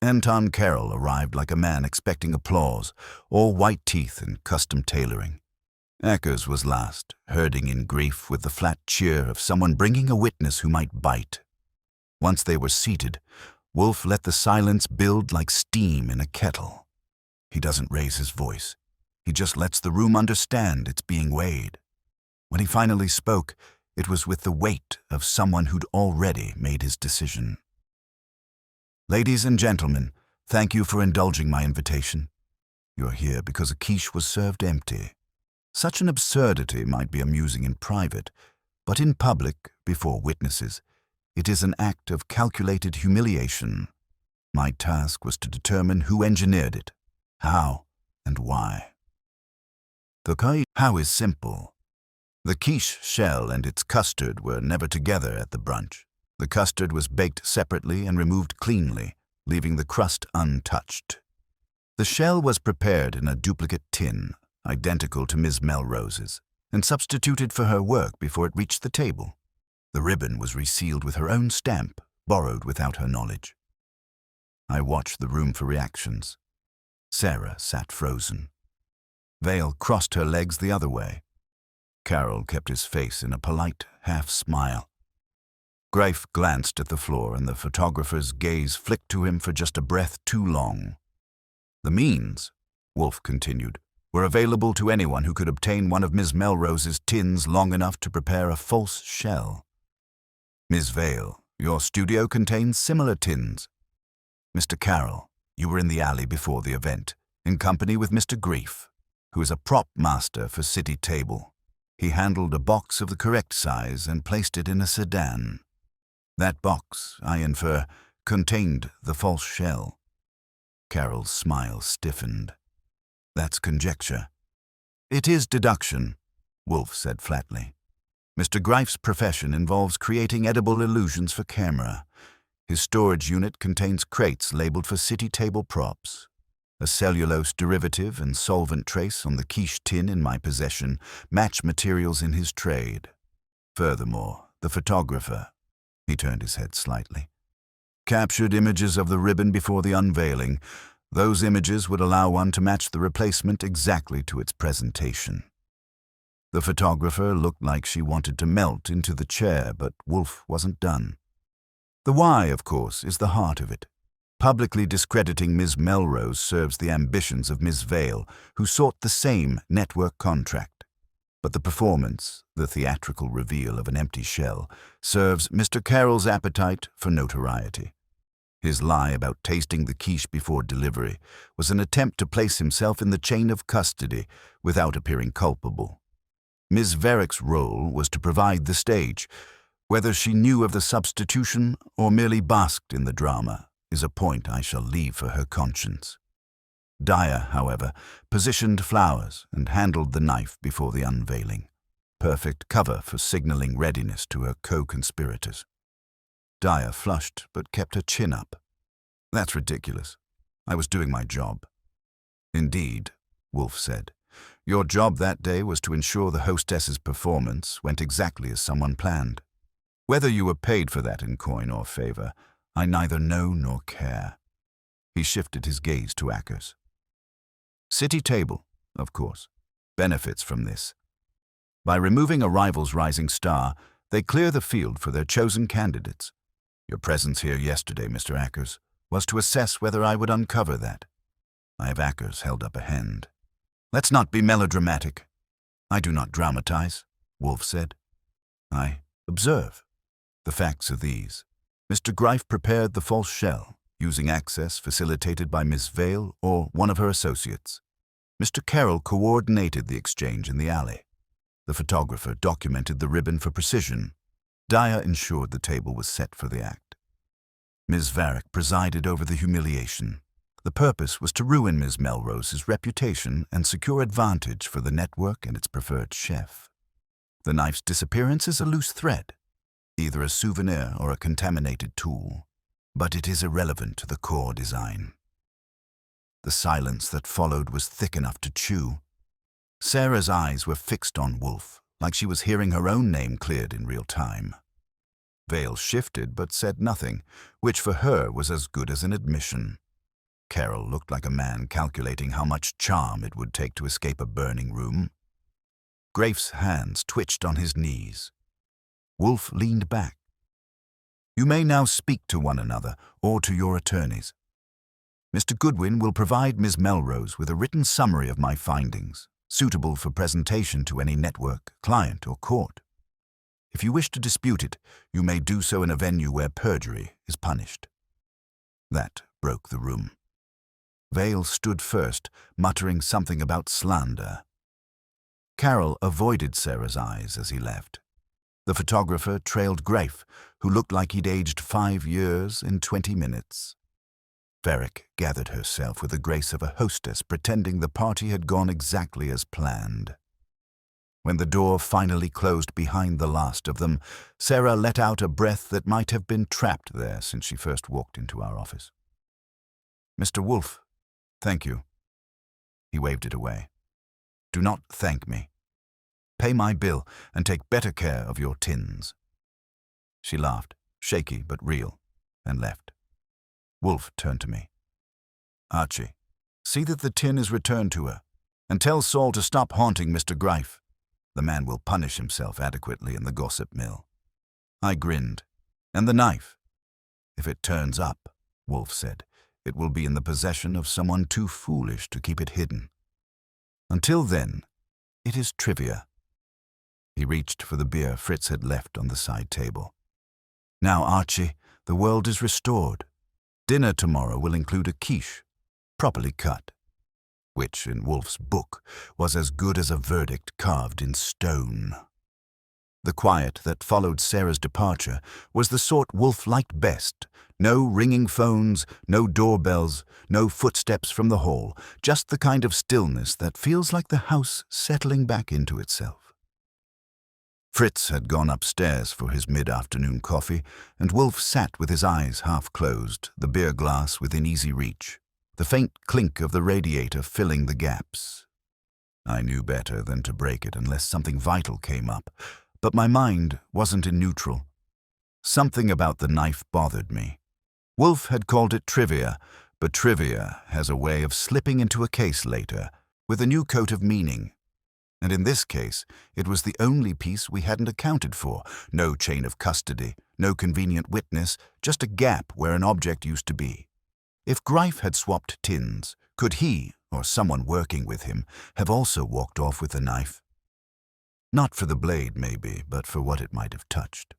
Anton Carroll arrived like a man expecting applause, all white teeth and custom tailoring. Ackers was last, herding in grief with the flat cheer of someone bringing a witness who might bite. Once they were seated, Wolfe let the silence build like steam in a kettle. He doesn't raise his voice. He just lets the room understand it's being weighed. When he finally spoke, it was with the weight of someone who'd already made his decision. "Ladies and gentlemen, thank you for indulging my invitation. You're here because a quiche was served empty. Such an absurdity might be amusing in private, but in public, before witnesses, it is an act of calculated humiliation. My task was to determine who engineered it, how, and why. The how is simple. The quiche shell and its custard were never together at the brunch. The custard was baked separately and removed cleanly, leaving the crust untouched. The shell was prepared in a duplicate tin, identical to Miss Melrose's, and substituted for her work before it reached the table. The ribbon was resealed with her own stamp, borrowed without her knowledge. I watched the room for reactions. Sarah sat frozen. Vale crossed her legs the other way. Carroll kept his face in a polite half-smile. Greif glanced at the floor, and the photographer's gaze flicked to him for just a breath too long. "The means," Wolfe continued, "were available to anyone who could obtain one of Miss Melrose's tins long enough to prepare a false shell. Miss Vale, your studio contains similar tins. Mr. Carroll, you were in the alley before the event, in company with Mr. Greif, who is a prop master for City Table. He handled a box of the correct size and placed it in a sedan. That box, I infer, contained the false shell." Carroll's smile stiffened. "That's conjecture." "It is deduction," Wolfe said flatly. "Mr. Greif's profession involves creating edible illusions for camera. His storage unit contains crates labeled for City Table props. A cellulose derivative and solvent trace on the quiche tin in my possession match materials in his trade. Furthermore, the photographer," he turned his head slightly, "captured images of the ribbon before the unveiling. Those images would allow one to match the replacement exactly to its presentation." The photographer looked like she wanted to melt into the chair, but Wolfe wasn't done. "The why, of course, is the heart of it. Publicly discrediting Miss Melrose serves the ambitions of Miss Vale, who sought the same network contract. But the performance, the theatrical reveal of an empty shell, serves Mr. Carroll's appetite for notoriety. His lie about tasting the quiche before delivery was an attempt to place himself in the chain of custody without appearing culpable. Miss Varick's role was to provide the stage. Whether she knew of the substitution or merely basked in the drama is a point I shall leave for her conscience. Daya, however, positioned flowers and handled the knife before the unveiling. Perfect cover for signaling readiness to her co-conspirators. Daya flushed but kept her chin up. "That's ridiculous. I was doing my job." "Indeed," Wolfe said. "Your job that day was to ensure the hostess's performance went exactly as someone planned. Whether you were paid for that in coin or favor, I neither know nor care." He shifted his gaze to Ackers. "City Table, of course, benefits from this. By removing a rival's rising star, they clear the field for their chosen candidates. Your presence here yesterday, Mr. Ackers, was to assess whether I would uncover that." I have Ackers held up a hand. "Let's not be melodramatic." "I do not dramatize," Wolfe said. "I observe. The facts are these. Mr. Greif prepared the false shell, using access facilitated by Miss Vale or one of her associates. Mr. Carroll coordinated the exchange in the alley. The photographer documented the ribbon for precision. Daya ensured the table was set for the act. Ms. Varick presided over the humiliation. The purpose was to ruin Ms. Melrose's reputation and secure advantage for the network and its preferred chef. The knife's disappearance is a loose thread, either a souvenir or a contaminated tool, but it is irrelevant to the core design. The silence that followed was thick enough to chew. Sarah's eyes were fixed on Wolfe, like she was hearing her own name cleared in real time. Vale shifted but said nothing, which for her was as good as an admission. Carol looked like a man calculating how much charm it would take to escape a burning room. Grafe's hands twitched on his knees. Wolfe leaned back. You may now speak to one another or to your attorneys. Mr. Goodwin will provide Ms. Melrose with a written summary of my findings, suitable for presentation to any network, client, or court. If you wish to dispute it, you may do so in a venue where perjury is punished. That broke the room. Vale stood first, muttering something about slander. Carol avoided Sarah's eyes as he left. The photographer trailed Grafe, who looked like he'd aged 5 years in 20 minutes. Ferrick gathered herself with the grace of a hostess, pretending the party had gone exactly as planned. When the door finally closed behind the last of them, Sarah let out a breath that might have been trapped there since she first walked into our office. Mr. Wolfe, thank you. He waved it away. Do not thank me. Pay my bill and take better care of your tins. She laughed, shaky but real, and left. Wolfe turned to me. Archie, see that the tin is returned to her, and tell Saul to stop haunting Mr. Grafe. The man will punish himself adequately in the gossip mill. I grinned. And the knife? If it turns up, Wolfe said, it will be in the possession of someone too foolish to keep it hidden. Until then, it is trivia. He reached for the beer Fritz had left on the side table. Now, Archie, the world is restored. Dinner tomorrow will include a quiche, properly cut, which, in Wolfe's book, was as good as a verdict carved in stone. The quiet that followed Sarah's departure was the sort Wolfe liked best. No ringing phones, no doorbells, no footsteps from the hall, just the kind of stillness that feels like the house settling back into itself. Fritz had gone upstairs for his mid-afternoon coffee, and Wolfe sat with his eyes half closed, the beer glass within easy reach, the faint clink of the radiator filling the gaps. I knew better than to break it unless something vital came up, but my mind wasn't in neutral. Something about the knife bothered me. Wolfe had called it trivia, but trivia has a way of slipping into a case later with a new coat of meaning. And in this case, it was the only piece we hadn't accounted for. No chain of custody, no convenient witness, just a gap where an object used to be. If Grafe had swapped tins, could he, or someone working with him, have also walked off with the knife? Not for the blade, maybe, but for what it might have touched.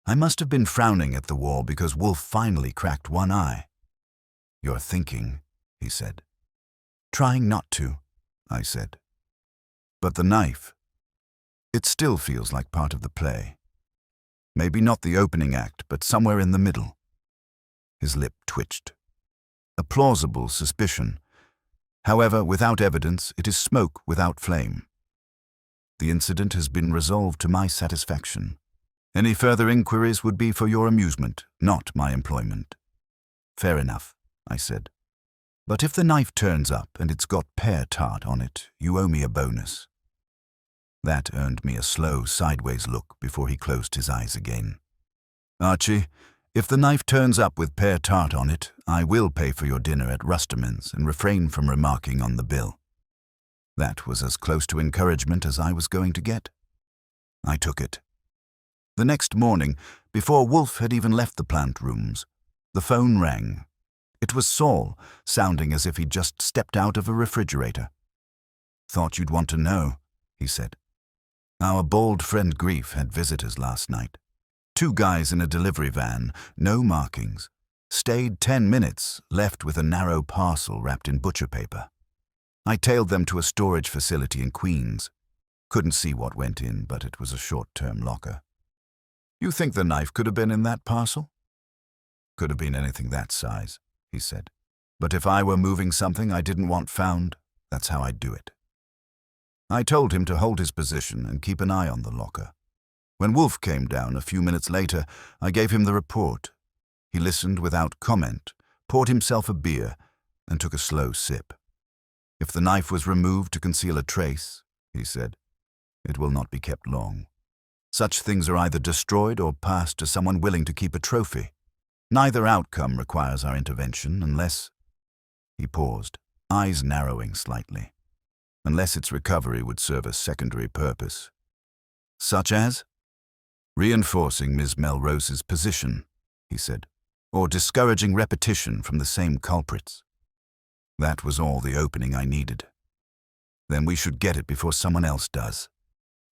I must have been frowning at the wall because Wolfe finally cracked one eye. You're thinking, he said. Trying not to, I said. But the knife, it still feels like part of the play. Maybe not the opening act, but somewhere in the middle. His lip twitched. A plausible suspicion. However, without evidence, it is smoke without flame. The incident has been resolved to my satisfaction. Any further inquiries would be for your amusement, not my employment. Fair enough, I said. But if the knife turns up and it's got pear tart on it, you owe me a bonus. That earned me a slow, sideways look before he closed his eyes again. Archie, if the knife turns up with pear tart on it, I will pay for your dinner at Rusterman's and refrain from remarking on the bill. That was as close to encouragement as I was going to get. I took it. The next morning, before Wolfe had even left the plant rooms, the phone rang. It was Saul, sounding as if he'd just stepped out of a refrigerator. Thought you'd want to know, he said. Our bald friend Grief had visitors last night. 2 guys in a delivery van, no markings. Stayed 10 minutes, left with a narrow parcel wrapped in butcher paper. I tailed them to a storage facility in Queens. Couldn't see what went in, but it was a short-term locker. You think the knife could have been in that parcel? Could have been anything that size, he said. But if I were moving something I didn't want found, that's how I'd do it. I told him to hold his position and keep an eye on the locker. When Wolfe came down a few minutes later, I gave him the report. He listened without comment, poured himself a beer, and took a slow sip. "If the knife was removed to conceal a trace," he said, "it will not be kept long. Such things are either destroyed or passed to someone willing to keep a trophy. Neither outcome requires our intervention unless—" He paused, eyes narrowing slightly. "Unless its recovery would serve a secondary purpose." "Such as?" "Reinforcing Miss Melrose's position," he said, "or discouraging repetition from the same culprits. That was all the opening I needed. Then we should get it before someone else does."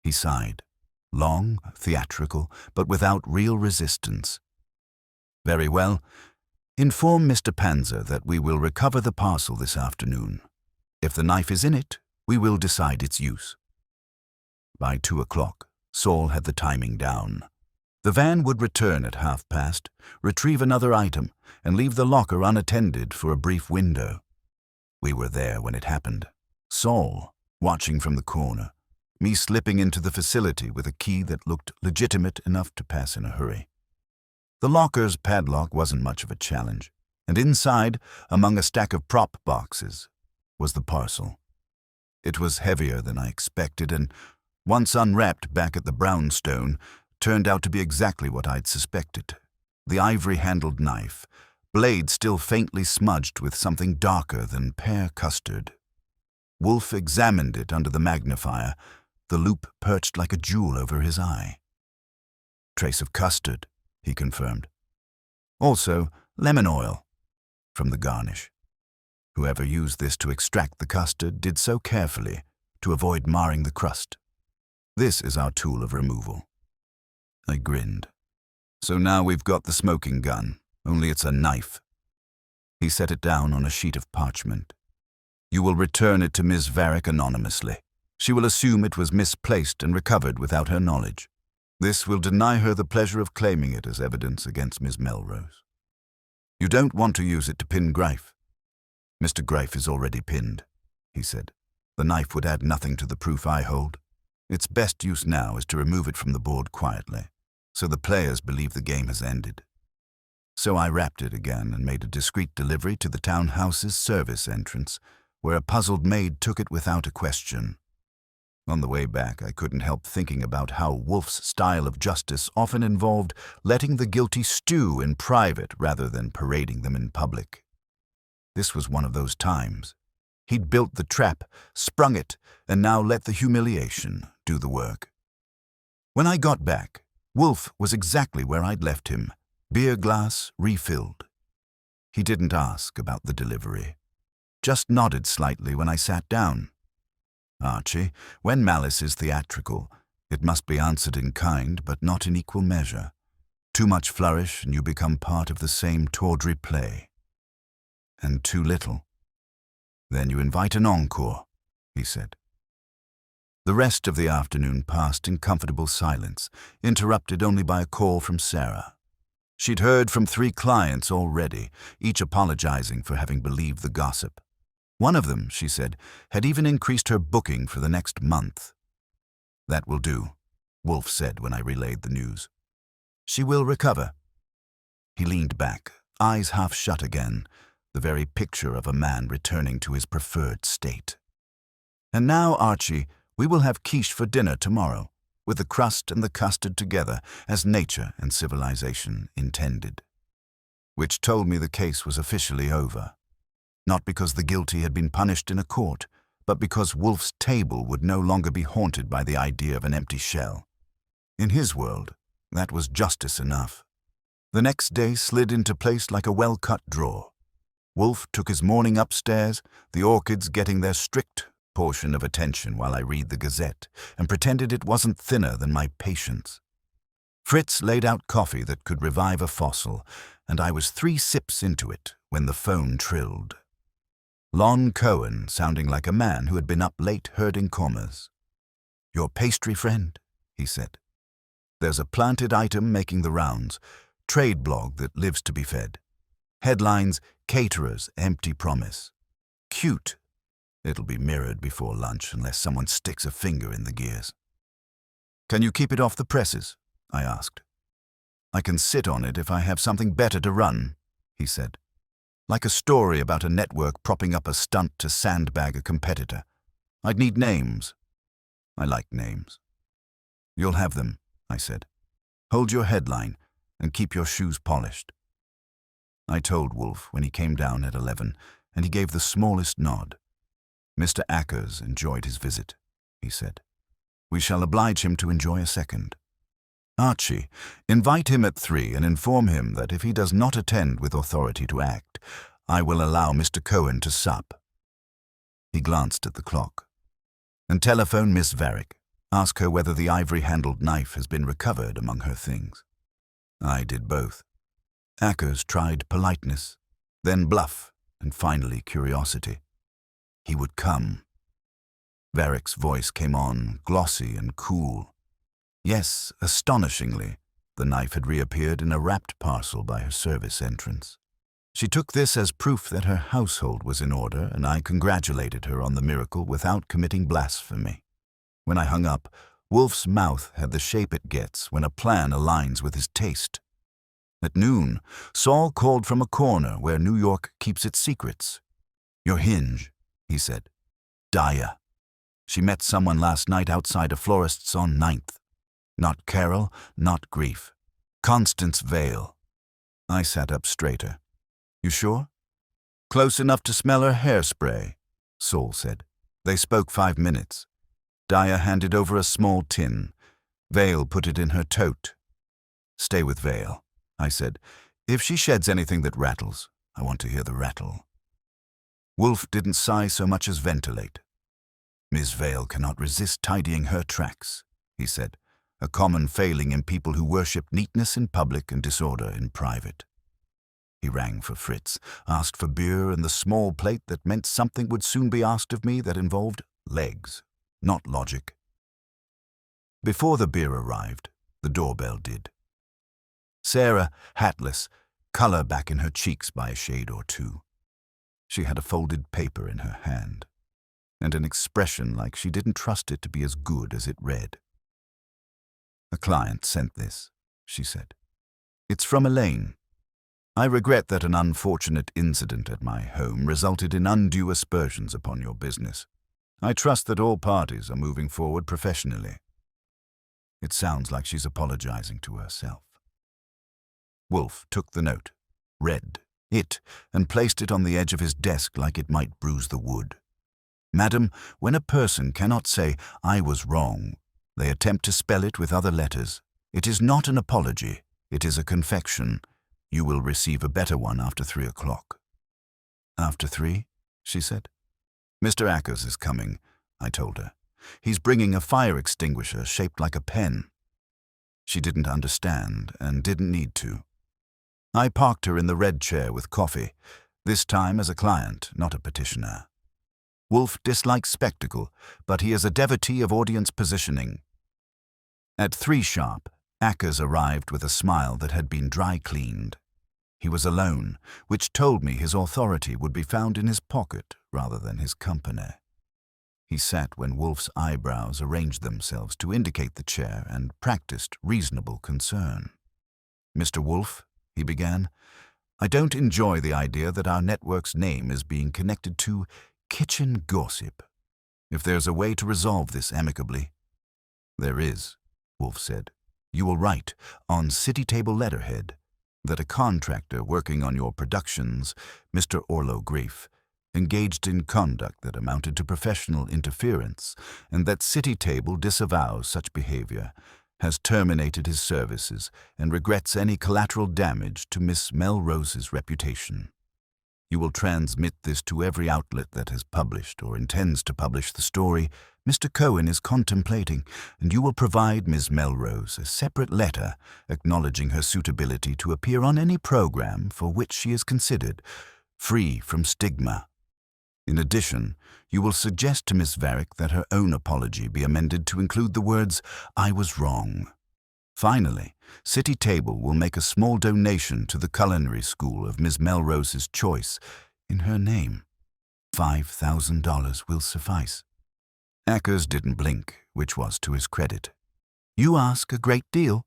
He sighed, long, theatrical, but without real resistance. "Very well. Inform Mr. Panzer that we will recover the parcel this afternoon. If the knife is in it, we will decide its use." By 2 o'clock, Saul had the timing down. The van would return at past, retrieve another item, and leave the locker unattended for a brief window. We were there when it happened. Saul, watching from the corner, me slipping into the facility with a key that looked legitimate enough to pass in a hurry. The locker's padlock wasn't much of a challenge, and inside, among a stack of prop boxes, was the parcel. It was heavier than I expected, and, once unwrapped back at the brownstone, turned out to be exactly what I'd suspected. The ivory-handled knife, blade still faintly smudged with something darker than pear custard. Wolfe examined it under the magnifier, the loop perched like a jewel over his eye. "Trace of custard," he confirmed. "Also, lemon oil from the garnish. Whoever used this to extract the custard did so carefully to avoid marring the crust. This is our tool of removal." I grinned. "So now we've got the smoking gun, only it's a knife." He set it down on a sheet of parchment. "You will return it to Ms. Varick anonymously. She will assume it was misplaced and recovered without her knowledge. This will deny her the pleasure of claiming it as evidence against Miss Melrose. You don't want to use it to pin Greif." "Mr. Greif is already pinned," he said. "The knife would add nothing to the proof I hold. Its best use now is to remove it from the board quietly, so the players believe the game has ended." So I wrapped it again and made a discreet delivery to the townhouse's service entrance, where a puzzled maid took it without a question. On the way back, I couldn't help thinking about how Wolfe's style of justice often involved letting the guilty stew in private rather than parading them in public. This was one of those times. He'd built the trap, sprung it, and now let the humiliation do the work. When I got back, Wolfe was exactly where I'd left him, beer glass refilled. He didn't ask about the delivery, just nodded slightly when I sat down. "Archie, when malice is theatrical, it must be answered in kind but not in equal measure. Too much flourish and you become part of the same tawdry play. And too little. Then you invite an encore," he said. The rest of the afternoon passed in comfortable silence, interrupted only by a call from Sarah. She'd heard from 3 clients already, each apologizing for having believed the gossip. One of them, she said, had even increased her booking for the next month. "That will do," Wolfe said when I relayed the news. "She will recover." He leaned back, eyes half shut again, the very picture of a man returning to his preferred state. "And now, Archie, we will have quiche for dinner tomorrow, with the crust and the custard together, as nature and civilization intended." Which told me the case was officially over. Not because the guilty had been punished in a court, but because Wolfe's table would no longer be haunted by the idea of an empty shell. In his world, that was justice enough. The next day slid into place like a well-cut drawer. Wolfe took his morning upstairs, the orchids getting their strict portion of attention while I read the Gazette, and pretended it wasn't thinner than my patience. Fritz laid out coffee that could revive a fossil, and I was 3 sips into it when the phone trilled. Lon Cohen, sounding like a man who had been up late herding commas. "Your pastry friend," he said. "There's a planted item making the rounds, trade blog that lives to be fed. Headlines, caterers, empty promise. Cute. It'll be mirrored before lunch unless someone sticks a finger in the gears. Can you keep it off the presses? I asked. I can sit on it if I have something better to run, he said. Like a story about a network propping up a stunt to sandbag a competitor. I'd need names. I like names. You'll have them, I said. Hold your headline and keep your shoes polished. I told Wolfe when he came down at 11, and he gave the smallest nod. Mr. Ackers enjoyed his visit, he said. We shall oblige him to enjoy a second. Archie, invite him at 3 and inform him that if he does not attend with authority to act, I will allow Mr. Cohen to sup. He glanced at the clock. And telephone Miss Varick. Ask her whether the ivory-handled knife has been recovered among her things. I did both. Ackers tried politeness, then bluff, and finally curiosity. He would come. Varick's voice came on, glossy and cool. Yes, astonishingly, the knife had reappeared in a wrapped parcel by her service entrance. She took this as proof that her household was in order, and I congratulated her on the miracle without committing blasphemy. When I hung up, Wolfe's mouth had the shape it gets when a plan aligns with his taste. At noon, Saul called from a corner where New York keeps its secrets. Your hinge, he said. Daya. She met someone last night outside a florist's on 9th. Not Carol, not Grief. Constance Vale. I sat up straighter. You sure? Close enough to smell her hairspray, Saul said. They spoke 5 minutes. Daya handed over a small tin. Vale put it in her tote. Stay with Vale, I said. If she sheds anything that rattles, I want to hear the rattle. Wolfe didn't sigh so much as ventilate. Miss Vale cannot resist tidying her tracks, he said, a common failing in people who worship neatness in public and disorder in private. He rang for Fritz, asked for beer and the small plate that meant something would soon be asked of me that involved legs, not logic. Before the beer arrived, the doorbell did. Sarah, hatless, color back in her cheeks by a shade or two. She had a folded paper in her hand, and an expression like she didn't trust it to be as good as it read. A client sent this, she said. It's from Elaine. I regret that an unfortunate incident at my home resulted in undue aspersions upon your business. I trust that all parties are moving forward professionally. It sounds like she's apologizing to herself. Wolfe took the note, read it, and placed it on the edge of his desk like it might bruise the wood. Madam, when a person cannot say, I was wrong, they attempt to spell it with other letters. It is not an apology, it is a confection. You will receive a better one after 3 o'clock. After 3? She said. Mr. Ackers is coming, I told her. He's bringing a fire extinguisher shaped like a pen. She didn't understand and didn't need to. I parked her in the red chair with coffee, this time as a client, not a petitioner. Wolfe dislikes spectacle, but he is a devotee of audience positioning. At 3 sharp, Ackers arrived with a smile that had been dry-cleaned. He was alone, which told me his authority would be found in his pocket rather than his company. He sat when Wolfe's eyebrows arranged themselves to indicate the chair and practiced reasonable concern. Mr. Wolfe, he began, I don't enjoy the idea that our network's name is being connected to kitchen gossip. If there's a way to resolve this amicably. There is, Wolfe said. You will write on city table letterhead that a contractor working on your productions, Mr. Orlo Grief, engaged in conduct that amounted to professional interference, and that City Table disavows such behavior, has terminated his services, and regrets any collateral damage to Miss Melrose's reputation. You will transmit this to every outlet that has published or intends to publish the story Mr. Cohen is contemplating, and you will provide Miss Melrose a separate letter acknowledging her suitability to appear on any program for which she is considered, free from stigma. In addition, you will suggest to Miss Varick that her own apology be amended to include the words, I was wrong. Finally, City Table will make a small donation to the culinary school of Miss Melrose's choice in her name. $5,000 will suffice. Ackers didn't blink, which was to his credit. You ask a great deal.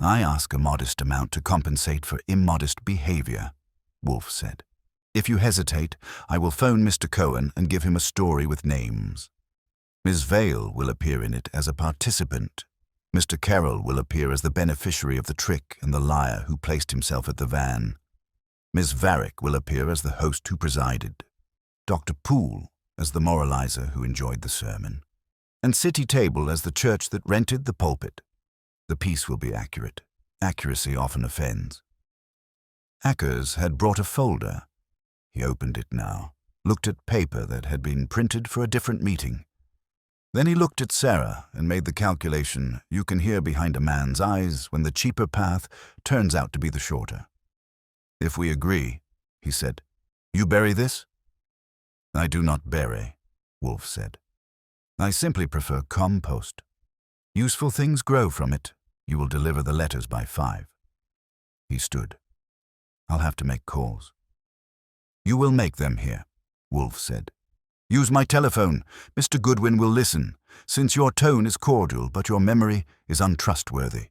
I ask a modest amount to compensate for immodest behavior, Wolfe said. If you hesitate, I will phone Mr. Cohen and give him a story with names. Miss Vale will appear in it as a participant. Mr. Carroll will appear as the beneficiary of the trick and the liar who placed himself at the van. Miss Varick will appear as the host who presided. Dr. Poole as the moralizer who enjoyed the sermon. And City Table as the church that rented the pulpit. The piece will be accurate. Accuracy often offends. Ackers had brought a folder. He opened it now, looked at paper that had been printed for a different meeting. Then he looked at Sarah and made the calculation you can hear behind a man's eyes when the cheaper path turns out to be the shorter. If we agree, he said, you bury this? I do not bury, Wolfe said. I simply prefer compost. Useful things grow from it. You will deliver the letters by 5. He stood. I'll have to make calls. You will make them here, Wolfe said. Use my telephone. Mr. Goodwin will listen, since your tone is cordial but your memory is untrustworthy.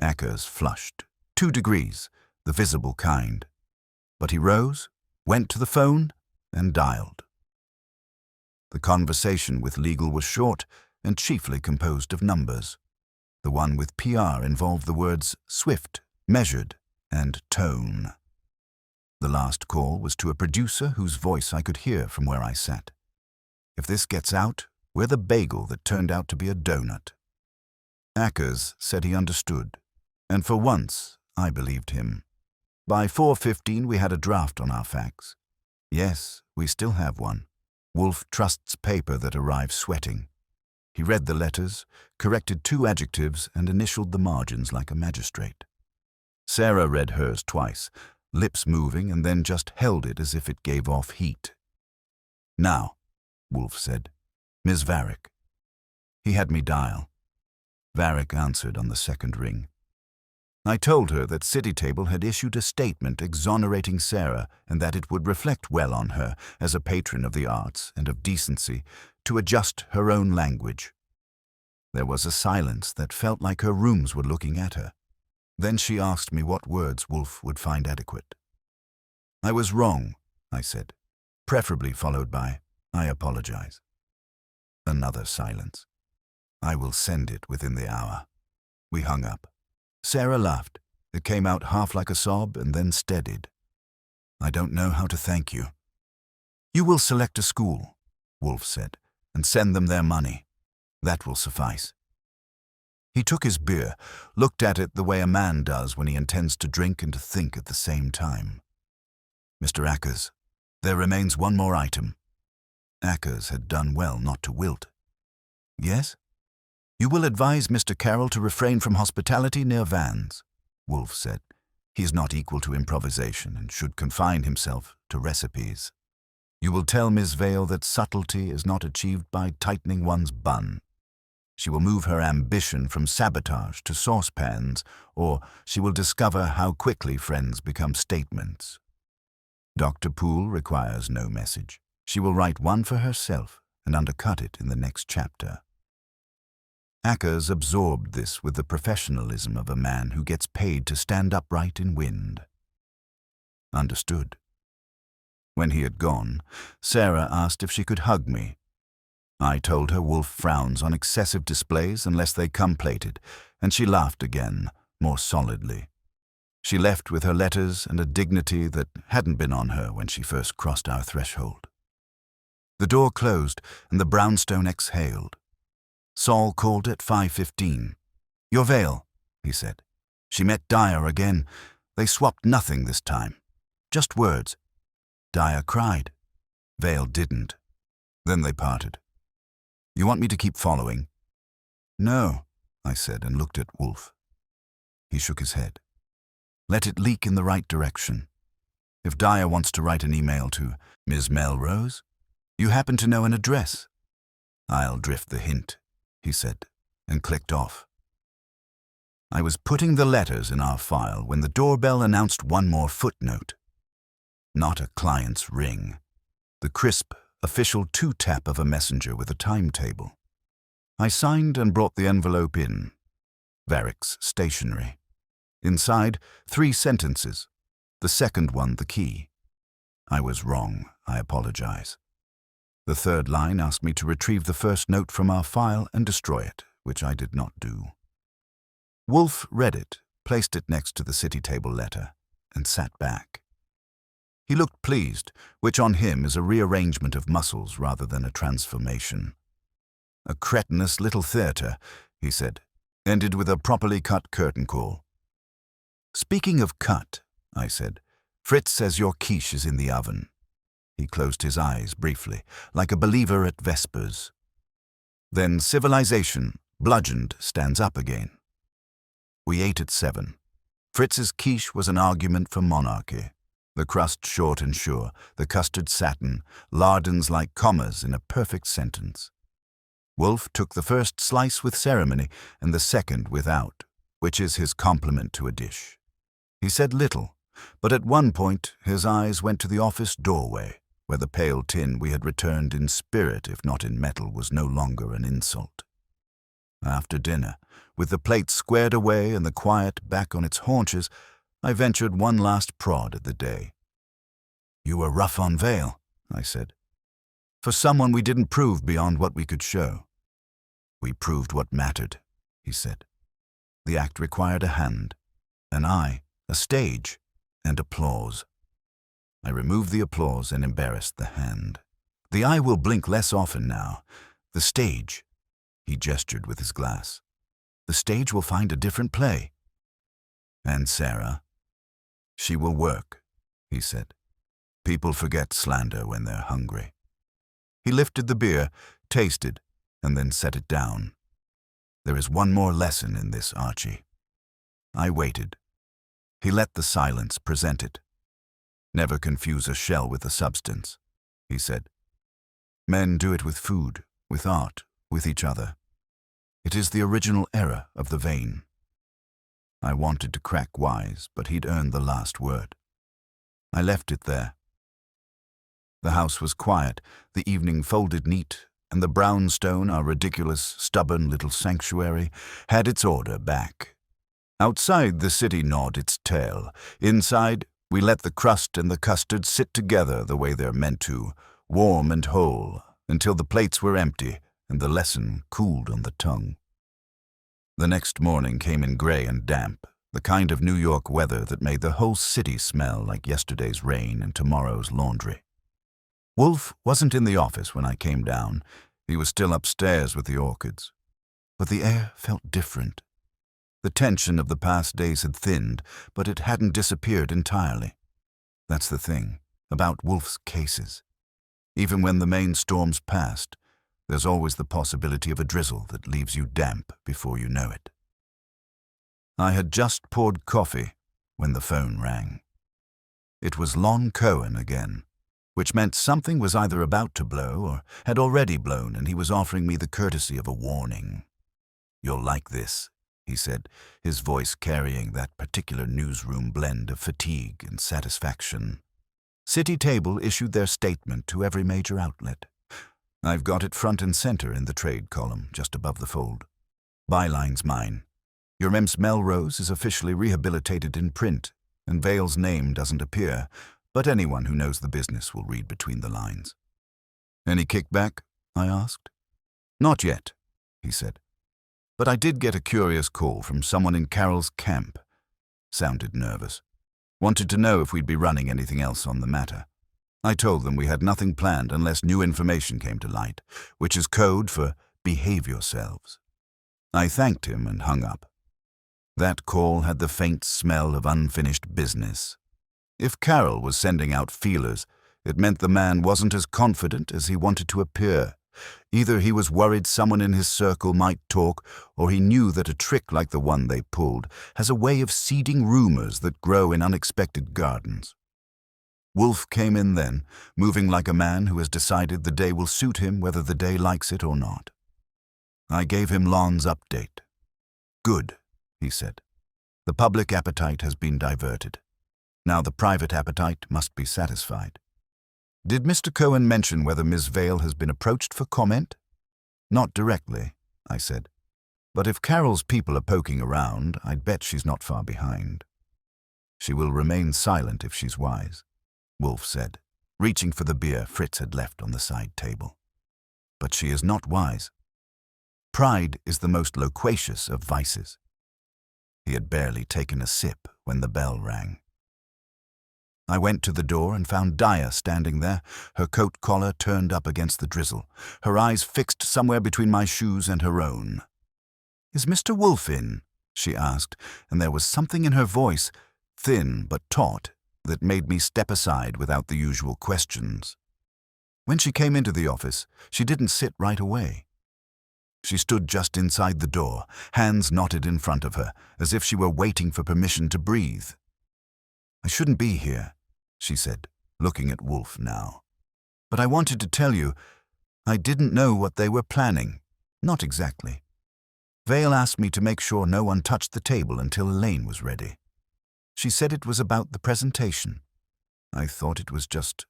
Ackers flushed. 2 degrees, the visible kind. But he rose, went to the phone, and dialed. The conversation with legal was short and chiefly composed of numbers. The one with PR involved the words swift, measured, and tone. The last call was to a producer whose voice I could hear from where I sat. If this gets out, we're the bagel that turned out to be a donut. Ackers said he understood, and for once I believed him. By 4:15 we had a draft on our fax. Yes, we still have one. Wolfe trusts paper that arrives sweating. He read the letters, corrected 2 adjectives, and initialed the margins like a magistrate. Sarah read hers twice, lips moving, and then just held it as if it gave off heat. Now, Wolfe said, Miss Varick. He had me dial. Varick answered on the second ring. I told her that City Table had issued a statement exonerating Sarah and that it would reflect well on her as a patron of the arts and of decency to adjust her own language. There was a silence that felt like her rooms were looking at her. Then she asked me what words Wolfe would find adequate. I was wrong, I said, preferably followed by, I apologize. Another silence. I will send it within the hour. We hung up. Sarah laughed. It came out half like a sob and then steadied. I don't know how to thank you. You will select a school, Wolfe said, and send them their money. That will suffice. He took his beer, looked at it the way a man does when he intends to drink and to think at the same time. Mr. Ackers, there remains one more item. Ackers had done well not to wilt. Yes? You will advise Mr. Carroll to refrain from hospitality near vans, Wolfe said. He is not equal to improvisation and should confine himself to recipes. You will tell Miss Vale that subtlety is not achieved by tightening one's bun. She will move her ambition from sabotage to saucepans, or she will discover how quickly friends become statements. Dr. Poole requires no message. She will write one for herself and undercut it in the next chapter. Ackers absorbed this with the professionalism of a man who gets paid to stand upright in wind. Understood. When he had gone, Sarah asked if she could hug me. I told her Wolfe frowns on excessive displays unless they come plated, and she laughed again, more solidly. She left with her letters and a dignity that hadn't been on her when she first crossed our threshold. The door closed, and the brownstone exhaled. Saul called at 5:15. Your Vale, he said. She met Dyer again. They swapped nothing this time. Just words. Dyer cried. Vale didn't. Then they parted. You want me to keep following? No, I said and looked at Wolfe. He shook his head. Let it leak in the right direction. If Dyer wants to write an email to Ms. Melrose, you happen to know an address. I'll drift the hint, he said, and clicked off. I was putting the letters in our file when the doorbell announced one more footnote. Not a client's ring. the crisp, official two-tap of a messenger with a timetable. I signed and brought the envelope in. Varick's stationery. Inside, 3 sentences. The second one the key. I was wrong, I apologize. The third line asked me to retrieve the first note from our file and destroy it, which I did not do. Wolfe read it, placed it next to the city table letter, and sat back. He looked pleased, which on him is a rearrangement of muscles rather than a transformation. A cretinous little theatre, he said, ended with a properly cut curtain call. Speaking of cut, I said, Fritz says your quiche is in the oven. He closed his eyes briefly, like a believer at vespers. Then civilization, bludgeoned, stands up again. We ate at 7. Fritz's quiche was an argument for monarchy. The crust short and sure, the custard satin, lardons like commas in a perfect sentence. Wolfe took the first slice with ceremony and the second without, which is his compliment to a dish. He said little, but at one point his eyes went to the office doorway, where the pale tin we had returned in spirit, if not in metal, was no longer an insult. After dinner, with the plate squared away and the quiet back on its haunches, I ventured one last prod at the day. You were rough on Vale, I said. For someone we didn't prove beyond what we could show. We proved what mattered, he said. The act required a hand, an eye, a stage, and applause. I removed the applause and embarrassed the hand. The eye will blink less often now. The stage, he gestured with his glass. The stage will find a different play. And Sarah? She will work, he said. People forget slander when they're hungry. He lifted the beer, tasted, and then set it down. There is one more lesson in this, Archie. I waited. He let the silence present it. Never confuse a shell with a substance, he said. Men do it with food, with art, with each other. It is the original error of the vein. I wanted to crack wise, but he'd earned the last word. I left it there. The house was quiet, the evening folded neat, and the brownstone, our ridiculous, stubborn little sanctuary, had its order back. Outside, the city gnawed its tail. Inside, we let the crust and the custard sit together the way they're meant to, warm and whole, until the plates were empty and the lesson cooled on the tongue. The next morning came in gray and damp, the kind of New York weather that made the whole city smell like yesterday's rain and tomorrow's laundry. Wolfe wasn't in the office when I came down. He was still upstairs with the orchids. But the air felt different. The tension of the past days had thinned, but it hadn't disappeared entirely. That's the thing about Wolfe's cases. Even when the main storm's passed, there's always the possibility of a drizzle that leaves you damp before you know it. I had just poured coffee when the phone rang. It was Lon Cohen again, which meant something was either about to blow or had already blown, and he was offering me the courtesy of a warning. You'll like this, he said, his voice carrying that particular newsroom blend of fatigue and satisfaction. City Table issued their statement to every major outlet. I've got it front and center in the trade column, just above the fold. Byline's mine. Your Mem's Melrose is officially rehabilitated in print, and Vale's name doesn't appear, but anyone who knows the business will read between the lines. Any kickback? I asked. Not yet, he said. But I did get a curious call from someone in Carroll's camp. Sounded nervous. Wanted to know if we'd be running anything else on the matter. I told them we had nothing planned unless new information came to light, which is code for behave yourselves. I thanked him and hung up. That call had the faint smell of unfinished business. If Carroll was sending out feelers, it meant the man wasn't as confident as he wanted to appear. Either he was worried someone in his circle might talk, or he knew that a trick like the one they pulled has a way of seeding rumors that grow in unexpected gardens. Wolfe came in then, moving like a man who has decided the day will suit him whether the day likes it or not. I gave him Lon's update. Good, he said. The public appetite has been diverted. Now the private appetite must be satisfied. Did Mr. Cohen mention whether Miss Vale has been approached for comment? Not directly, I said. But if Carol's people are poking around, I'd bet she's not far behind. She will remain silent if she's wise, Wolfe said, reaching for the beer Fritz had left on the side table. But she is not wise. Pride is the most loquacious of vices. He had barely taken a sip when the bell rang. I went to the door and found Daya standing there, her coat collar turned up against the drizzle, her eyes fixed somewhere between my shoes and her own. "Is Mr. Wolfe in?" she asked, and there was something in her voice, thin but taut, that made me step aside without the usual questions. When she came into the office, she didn't sit right away. She stood just inside the door, hands knotted in front of her, as if she were waiting for permission to breathe. "I shouldn't be here," she said, looking at Wolfe now. "But I wanted to tell you, I didn't know what they were planning. Not exactly. Vale asked me to make sure no one touched the table until Elaine was ready. She said it was about the presentation. I thought it was just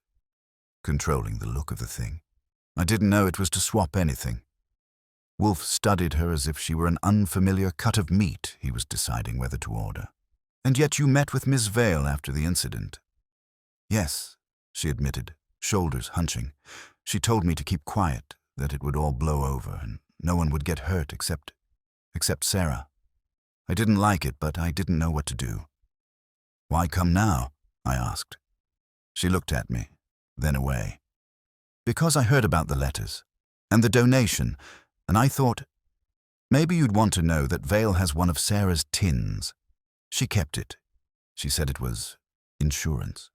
controlling the look of the thing. I didn't know it was to swap anything." Wolfe studied her as if she were an unfamiliar cut of meat he was deciding whether to order. "And yet you met with Miss Vale after the incident." "Yes," she admitted, shoulders hunching. "She told me to keep quiet, that it would all blow over, and no one would get hurt except Sarah. I didn't like it, but I didn't know what to do." "Why come now?" I asked. She looked at me, then away. "Because I heard about the letters, and the donation, and I thought, maybe you'd want to know that Vale has one of Sarah's tins. She kept it. She said it was insurance."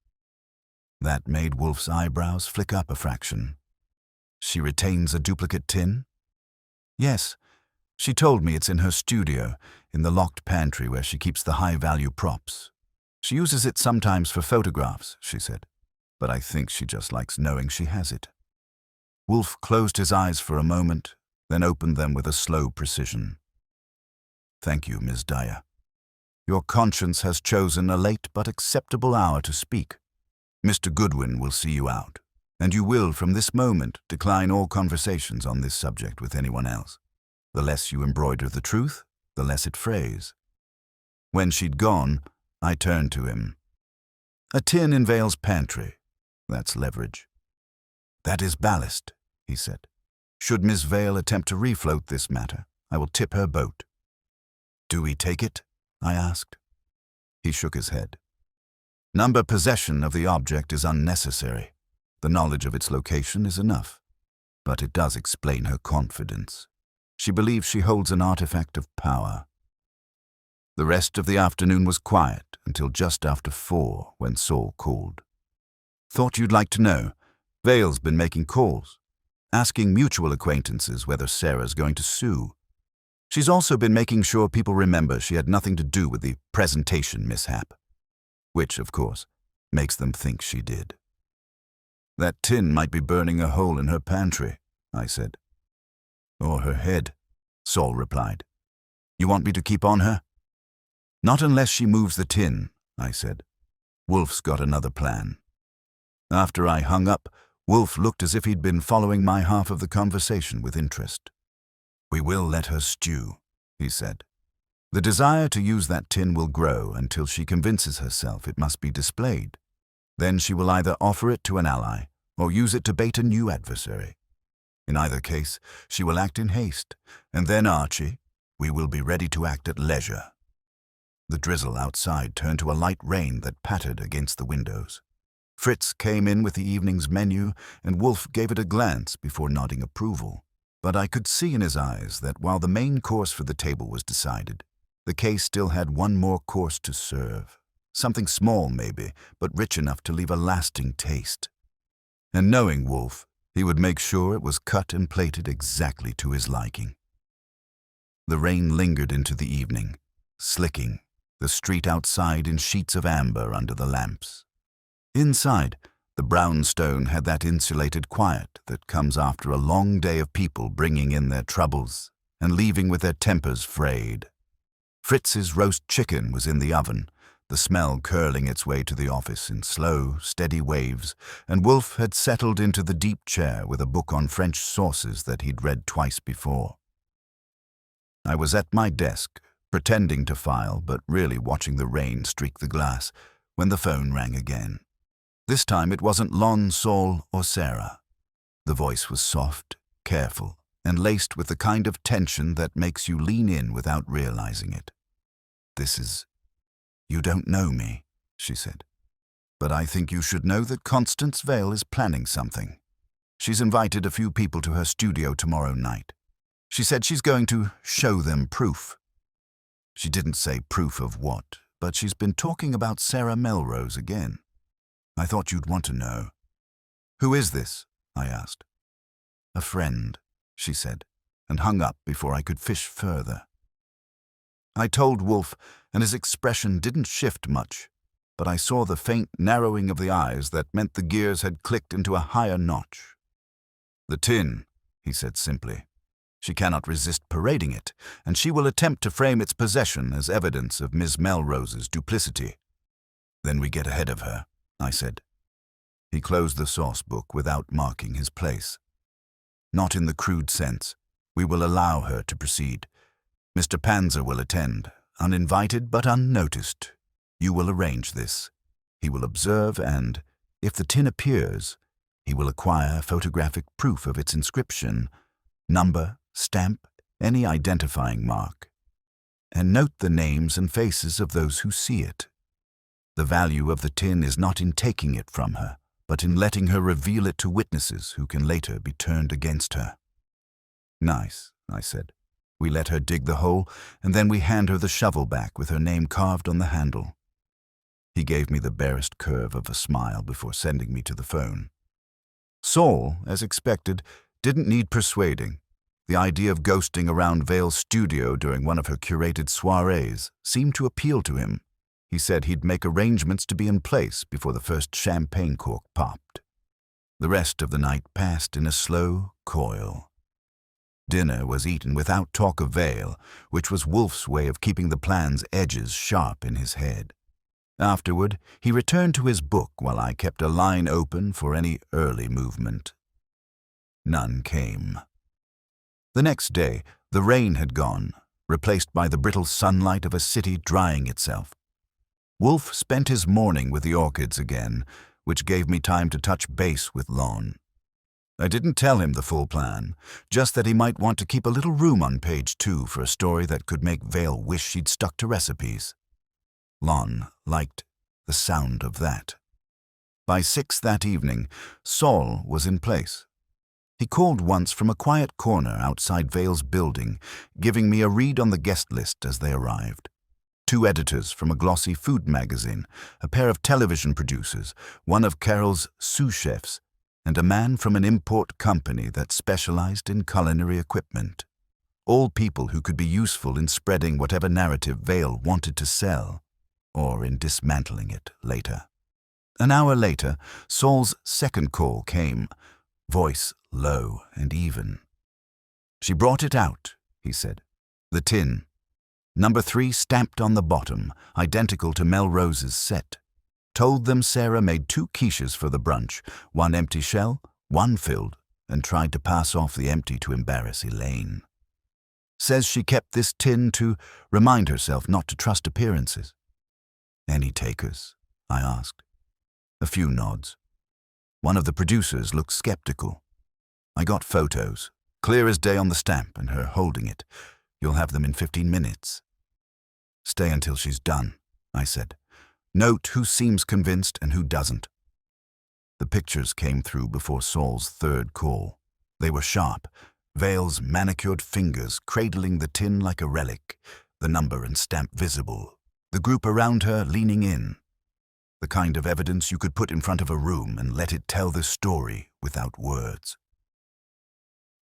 That made Wolfe's eyebrows flick up a fraction. "She retains a duplicate tin?" "Yes. She told me it's in her studio, in the locked pantry where she keeps the high-value props. She uses it sometimes for photographs," she said, "but I think she just likes knowing she has it." Wolfe closed his eyes for a moment, then opened them with a slow precision. "Thank you, Miss Daya. Your conscience has chosen a late but acceptable hour to speak. Mr. Goodwin will see you out, and you will, from this moment, decline all conversations on this subject with anyone else. The less you embroider the truth, the less it frays." When she'd gone, I turned to him. "A tin in Vale's pantry. That's leverage." "That is ballast," he said. "Should Miss Vale attempt to refloat this matter, I will tip her boat." "Do we take it?" I asked. He shook his head. "Number possession of the object is unnecessary. The knowledge of its location is enough. But it does explain her confidence. She believes she holds an artifact of power." The rest of the afternoon was quiet until just after 4 when Saul called. "Thought you'd like to know. Vale's been making calls, asking mutual acquaintances whether Sarah's going to sue. She's also been making sure people remember she had nothing to do with the presentation mishap. Which, of course, makes them think she did." "That tin might be burning a hole in her pantry," I said. "Or her head," Saul replied. "You want me to keep on her?" "Not unless she moves the tin," I said. "Wolfe's got another plan." After I hung up, Wolfe looked as if he'd been following my half of the conversation with interest. "We will let her stew," he said. "The desire to use that tin will grow until she convinces herself it must be displayed. Then she will either offer it to an ally or use it to bait a new adversary. In either case, she will act in haste, and then, Archie, we will be ready to act at leisure." The drizzle outside turned to a light rain that pattered against the windows. Fritz came in with the evening's menu, and Wolfe gave it a glance before nodding approval. But I could see in his eyes that while the main course for the table was decided, the case still had one more course to serve. Something small, maybe, but rich enough to leave a lasting taste. And knowing Wolfe, he would make sure it was cut and plated exactly to his liking. The rain lingered into the evening, slicking the street outside in sheets of amber under the lamps. Inside, the brownstone had that insulated quiet that comes after a long day of people bringing in their troubles and leaving with their tempers frayed. Fritz's roast chicken was in the oven, the smell curling its way to the office in slow, steady waves, and Wolfe had settled into the deep chair with a book on French sources that he'd read twice before. I was at my desk, pretending to file but really watching the rain streak the glass, when the phone rang again. This time it wasn't Lon, Saul, or Sarah. The voice was soft, careful, and laced with the kind of tension that makes you lean in without realizing it. "This is... You don't know me," she said. "But I think you should know that Constance Vale is planning something. She's invited a few people to her studio tomorrow night. She said she's going to show them proof." She didn't say proof of what, but she's been talking about Sarah Melrose again. "I thought you'd want to know." "Who is this?" I asked. "A friend," she said, and hung up before I could fish further. I told Wolfe, and his expression didn't shift much, but I saw the faint narrowing of the eyes that meant the gears had clicked into a higher notch. "The tin," he said simply. "She cannot resist parading it, and she will attempt to frame its possession as evidence of Miss Melrose's duplicity." "Then we get ahead of her," I said. He closed the source book without marking his place. "Not in the crude sense. We will allow her to proceed. Mr. Panzer will attend, uninvited but unnoticed. You will arrange this. He will observe and, if the tin appears, he will acquire photographic proof of its inscription, number, stamp, any identifying mark, and note the names and faces of those who see it. The value of the tin is not in taking it from her, but in letting her reveal it to witnesses who can later be turned against her." "Nice," I said. "We let her dig the hole, and then we hand her the shovel back with her name carved on the handle." He gave me the barest curve of a smile before sending me to the phone. Saul, as expected, didn't need persuading. The idea of ghosting around Vale's studio during one of her curated soirees seemed to appeal to him. He said he'd make arrangements to be in place before the first champagne cork popped. The rest of the night passed in a slow coil. Dinner was eaten without talk of Vale, which was Wolfe's way of keeping the plan's edges sharp in his head. Afterward, he returned to his book while I kept a line open for any early movement. None came. The next day, the rain had gone, replaced by the brittle sunlight of a city drying itself. Wolfe spent his morning with the orchids again, which gave me time to touch base with Lon. I didn't tell him the full plan, just that he might want to keep a little room on page 2 for a story that could make Vale wish she'd stuck to recipes. Lon liked the sound of that. By 6 that evening, Saul was in place. He called once from a quiet corner outside Vale's building, giving me a read on the guest list as they arrived. 2 editors from a glossy food magazine, a pair of television producers, one of Carol's sous chefs, and a man from an import company that specialized in culinary equipment. All people who could be useful in spreading whatever narrative Vale wanted to sell, or in dismantling it later. An hour later, Saul's second call came, voice low and even. "She brought it out," he said. "The tin. Number 3 stamped on the bottom, identical to Melrose's set. Told them Sarah made 2 quiches for the brunch, 1 empty shell, 1 filled, and tried to pass off the empty to embarrass Elaine. Says she kept this tin to remind herself not to trust appearances." "Any takers?" I asked. A few nods. One of the producers looked skeptical. "I got photos, clear as day on the stamp, and her holding it. You'll have them in 15 minutes. "Stay until she's done," I said. "Note who seems convinced and who doesn't." The pictures came through before Saul's third call. They were sharp, Vale's manicured fingers cradling the tin like a relic, the number and stamp visible, the group around her leaning in. The kind of evidence you could put in front of a room and let it tell the story without words.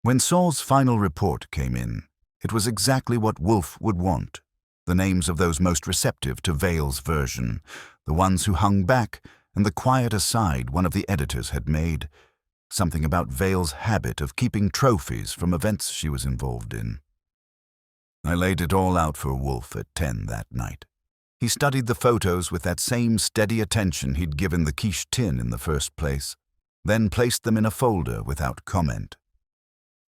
When Saul's final report came in, it was exactly what Wolfe would want. The names of those most receptive to Vale's version, the ones who hung back, and the quiet aside one of the editors had made, something about Vale's habit of keeping trophies from events she was involved in. I laid it all out for Wolfe at 10 that night. He studied the photos with that same steady attention he'd given the quiche tin in the first place, then placed them in a folder without comment.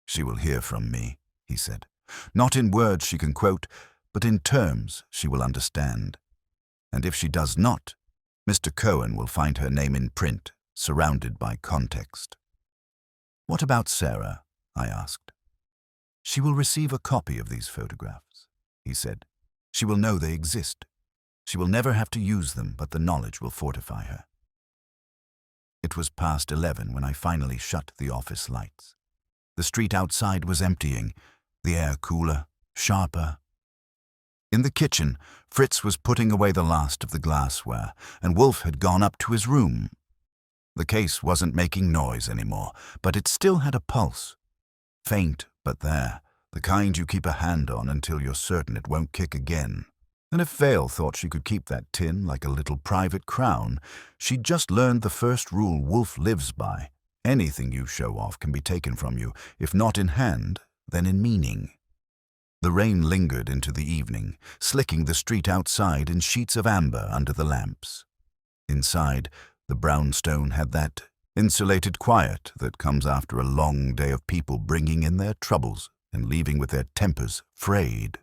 "She will hear from me," he said. "Not in words she can quote, but in terms she will understand. And if she does not, Mr. Cohen will find her name in print, surrounded by context." "What about Sarah?" I asked. "She will receive a copy of these photographs," he said. "She will know they exist. She will never have to use them, but the knowledge will fortify her." It was past 11 when I finally shut the office lights. The street outside was emptying, the air cooler, sharper. In the kitchen, Fritz was putting away the last of the glassware, and Wolfe had gone up to his room. The case wasn't making noise anymore, but it still had a pulse. Faint, but there, the kind you keep a hand on until you're certain it won't kick again. And if Vale thought she could keep that tin like a little private crown, she'd just learned the first rule Wolfe lives by. Anything you show off can be taken from you, if not in hand, then in meaning. The rain lingered into the evening, slicking the street outside in sheets of amber under the lamps. Inside, the brownstone had that insulated quiet that comes after a long day of people bringing in their troubles and leaving with their tempers frayed.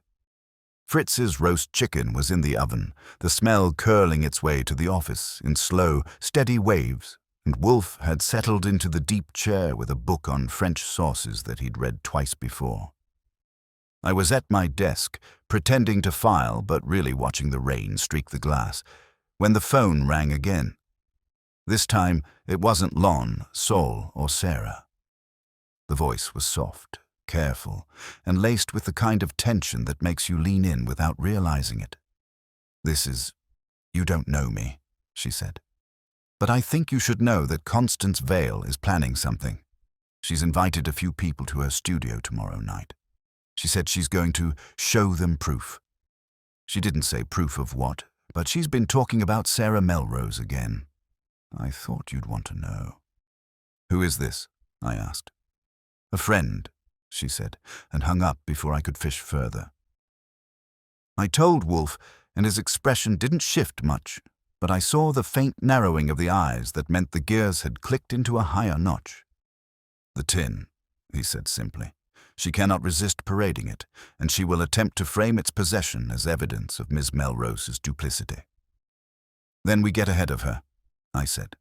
Fritz's roast chicken was in the oven, the smell curling its way to the office in slow, steady waves, and Wolfe had settled into the deep chair with a book on French sauces that he'd read twice before. I was at my desk, pretending to file but really watching the rain streak the glass, when the phone rang again. This time, it wasn't Lon, Sol, or Sarah. The voice was soft, careful, and laced with the kind of tension that makes you lean in without realizing it. "You don't know me," she said. "But I think you should know that Constance Vale is planning something. She's invited a few people to her studio tomorrow night. She said she's going to show them proof. She didn't say proof of what, but she's been talking about Sarah Melrose again. I thought you'd want to know." "Who is this?" I asked. "A friend," she said, and hung up before I could fish further. I told Wolfe, and his expression didn't shift much, but I saw the faint narrowing of the eyes that meant the gears had clicked into a higher notch. "The tin," he said simply. "She cannot resist parading it, and she will attempt to frame its possession as evidence of Miss Melrose's duplicity." "Then we get ahead of her," I said.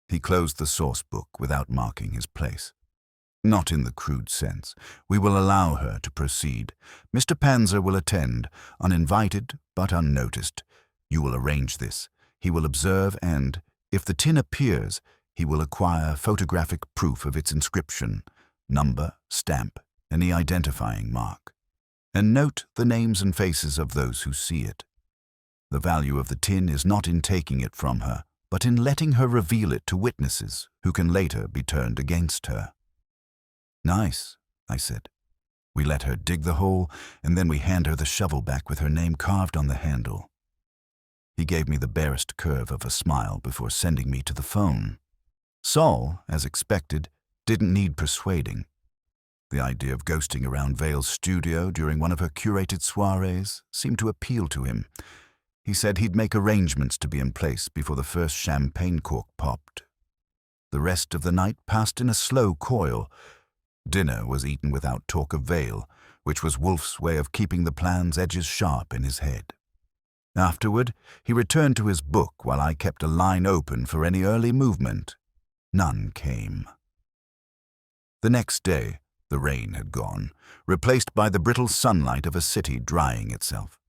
He closed the source book without marking his place. "Not in the crude sense. We will allow her to proceed. Mr. Panzer will attend, uninvited but unnoticed. You will arrange this. He will observe and, if the tin appears, he will acquire photographic proof of its inscription, number, stamp, any identifying mark. And note the names and faces of those who see it. The value of the tin is not in taking it from her, but in letting her reveal it to witnesses who can later be turned against her." "Nice," I said. "We let her dig the hole, and then we hand her the shovel back with her name carved on the handle." He gave me the barest curve of a smile before sending me to the phone. Sol, as expected, didn't need persuading. The idea of ghosting around Vale's studio during one of her curated soirees seemed to appeal to him. He said he'd make arrangements to be in place before the first champagne cork popped. The rest of the night passed in a slow coil. Dinner was eaten without talk of Vale, which was Wolfe's way of keeping the plan's edges sharp in his head. Afterward, he returned to his book while I kept a line open for any early movement. None came. The next day, the rain had gone, replaced by the brittle sunlight of a city drying itself.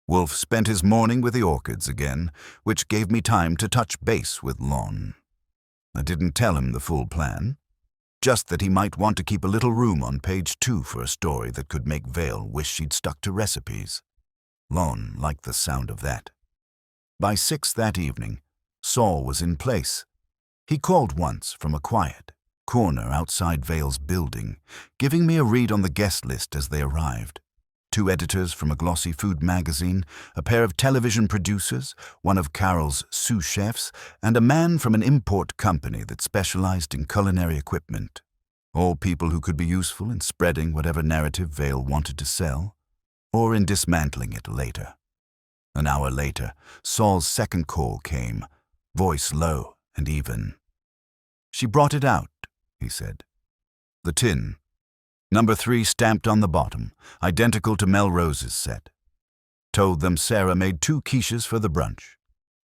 Wolfe spent his morning with the orchids again, which gave me time to touch base with Lon. I didn't tell him the full plan, just that he might want to keep a little room on page 2 for a story that could make Vale wish she'd stuck to recipes. Lon liked the sound of that. By 6 that evening, Saul was in place. He called once from a quiet corner outside Vale's building, giving me a read on the guest list as they arrived. 2 editors from a glossy food magazine, a pair of television producers, one of Carol's sous chefs, and a man from an import company that specialized in culinary equipment. All people who could be useful in spreading whatever narrative Vale wanted to sell, or in dismantling it later. An hour later, Saul's second call came, voice low and even. "She brought it out," he said. "The tin. Number 3 stamped on the bottom, identical to Melrose's set. Told them Sarah made 2 quiches for the brunch.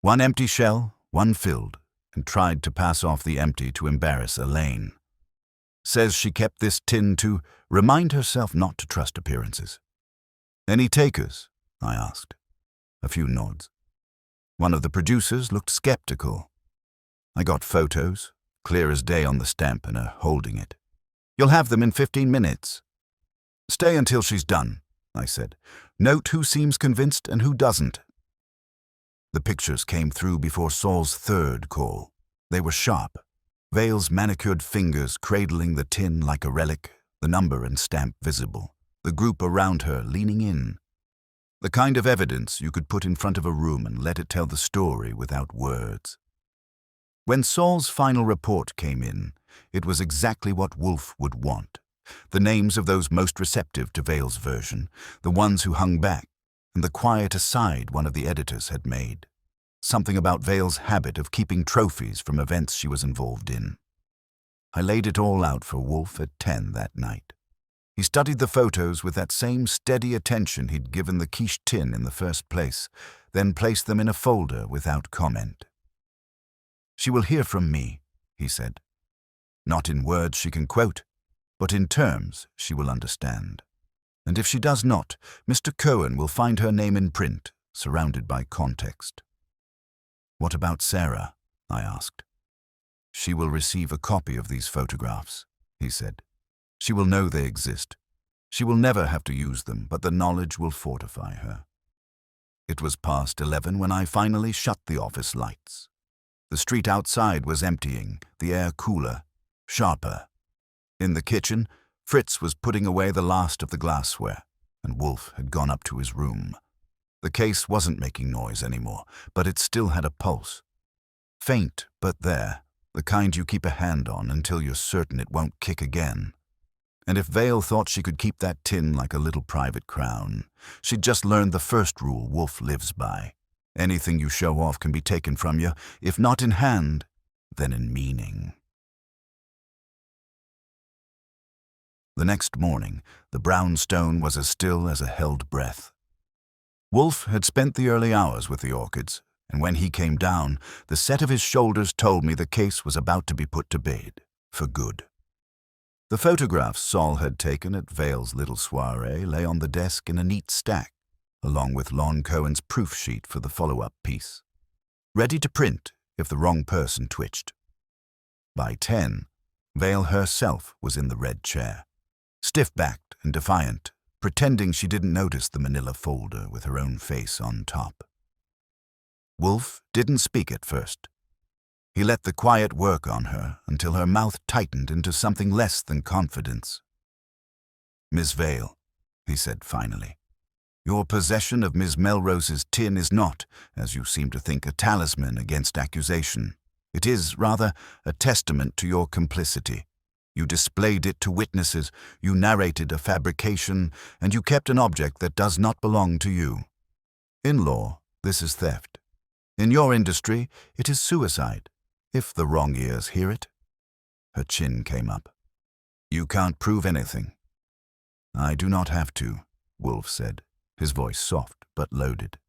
1 empty shell, 1 filled, and tried to pass off the empty to embarrass Elaine. Says she kept this tin to remind herself not to trust appearances." "Any takers?" I asked. A few nods. One of the producers looked skeptical. I got photos, clear as day on the stamp, and her holding it. "You'll have them in 15 minutes. "Stay until she's done," I said. "Note who seems convinced and who doesn't." The pictures came through before Saul's third call. They were sharp. Vale's manicured fingers cradling the tin like a relic, the number and stamp visible, the group around her leaning in. The kind of evidence you could put in front of a room and let it tell the story without words. When Saul's final report came in, it was exactly what Wolfe would want. The names of those most receptive to Vale's version, the ones who hung back, and the quiet aside one of the editors had made. Something about Vale's habit of keeping trophies from events she was involved in. I laid it all out for Wolfe at 10 that night. He studied the photos with that same steady attention he'd given the quiche tin in the first place, then placed them in a folder without comment. "She will hear from me," he said. "Not in words she can quote, but in terms she will understand. And if she does not, Mr. Cohen will find her name in print, surrounded by context." "What about Sarah?" I asked. "She will receive a copy of these photographs," he said. "She will know they exist. She will never have to use them, but the knowledge will fortify her." It was past 11 when I finally shut the office lights. The street outside was emptying, the air cooler, sharper. In the kitchen, Fritz was putting away the last of the glassware, and Wolfe had gone up to his room. The case wasn't making noise anymore, but it still had a pulse. Faint, but there, the kind you keep a hand on until you're certain it won't kick again. And if Vale thought she could keep that tin like a little private crown, she'd just learned the first rule Wolfe lives by. Anything you show off can be taken from you, if not in hand, then in meaning. The next morning, the brownstone was as still as a held breath. Wolfe had spent the early hours with the orchids, and when he came down, the set of his shoulders told me the case was about to be put to bed, for good. The photographs Saul had taken at Vale's little soiree lay on the desk in a neat stack, along with Lon Cohen's proof sheet for the follow-up piece, ready to print if the wrong person twitched. By 10, Vale herself was in the red chair, stiff-backed and defiant, pretending she didn't notice the manila folder with her own face on top. Wolfe didn't speak at first. He let the quiet work on her until her mouth tightened into something less than confidence. "Miss Vale," he said finally, "your possession of Miss Melrose's tin is not, as you seem to think, a talisman against accusation. It is, rather, a testament to your complicity. You displayed it to witnesses, you narrated a fabrication, and you kept an object that does not belong to you. In law, this is theft. In your industry, it is suicide, if the wrong ears hear it." Her chin came up. "You can't prove anything." "I do not have to," Wolfe said, his voice soft but loaded.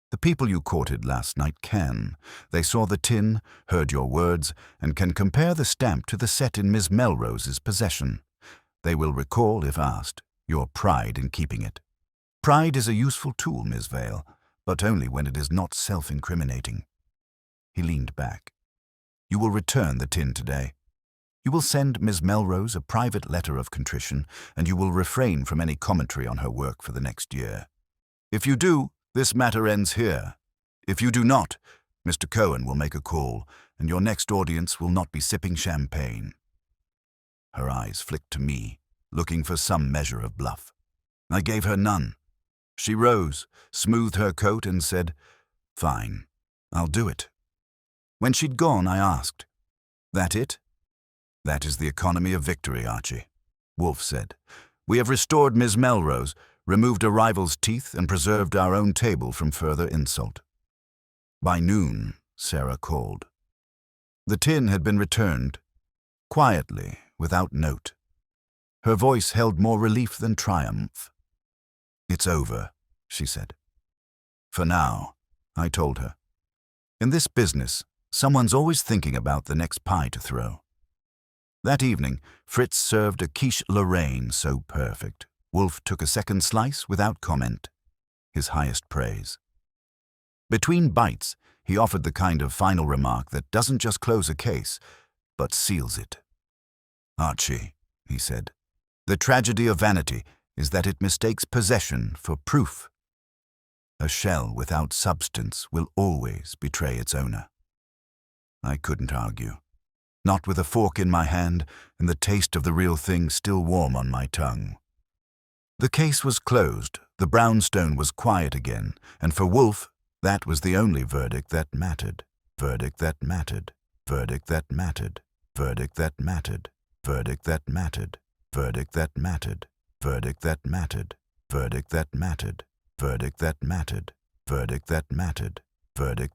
"The people you courted last night can. They saw the tin, heard your words, and can compare the stamp to the set in Miss Melrose's possession. They will recall, if asked, your pride in keeping it. Pride is a useful tool, Miss Vale, but only when it is not self-incriminating." He leaned back. "You will return the tin today. You will send Miss Melrose a private letter of contrition, and you will refrain from any commentary on her work for the next year. If you do, this matter ends here. If you do not, Mr. Cohen will make a call, and your next audience will not be sipping champagne." Her eyes flicked to me, looking for some measure of bluff. I gave her none. She rose, smoothed her coat, and said, "Fine, I'll do it." When she'd gone, I asked, "That it?" "That is the economy of victory, Archie," Wolfe said. "We have restored Miss Melrose, removed a rival's teeth, and preserved our own table from further insult. By noon, Sarah called. The tin had been returned, quietly, without note. Her voice held more relief than triumph. "It's over," she said. "For now," I told her. "In this business, someone's always thinking about the next pie to throw." That evening, Fritz served a quiche Lorraine so perfect, Wolfe took a second slice without comment, his highest praise. Between bites, he offered the kind of final remark that doesn't just close a case, but seals it. "Archie," he said, "the tragedy of vanity is that it mistakes possession for proof. A shell without substance will always betray its owner." I couldn't argue, not with a fork in my hand and the taste of the real thing still warm on my tongue. The case was closed, the brownstone was quiet again, and for Wolfe, that was the only verdict that mattered. Verdict that mattered. Verdict that mattered. Verdict that mattered. Verdict that mattered. Verdict that mattered. Verdict that mattered. Verdict that mattered. Verdict that mattered. Verdict that mattered. Verdict that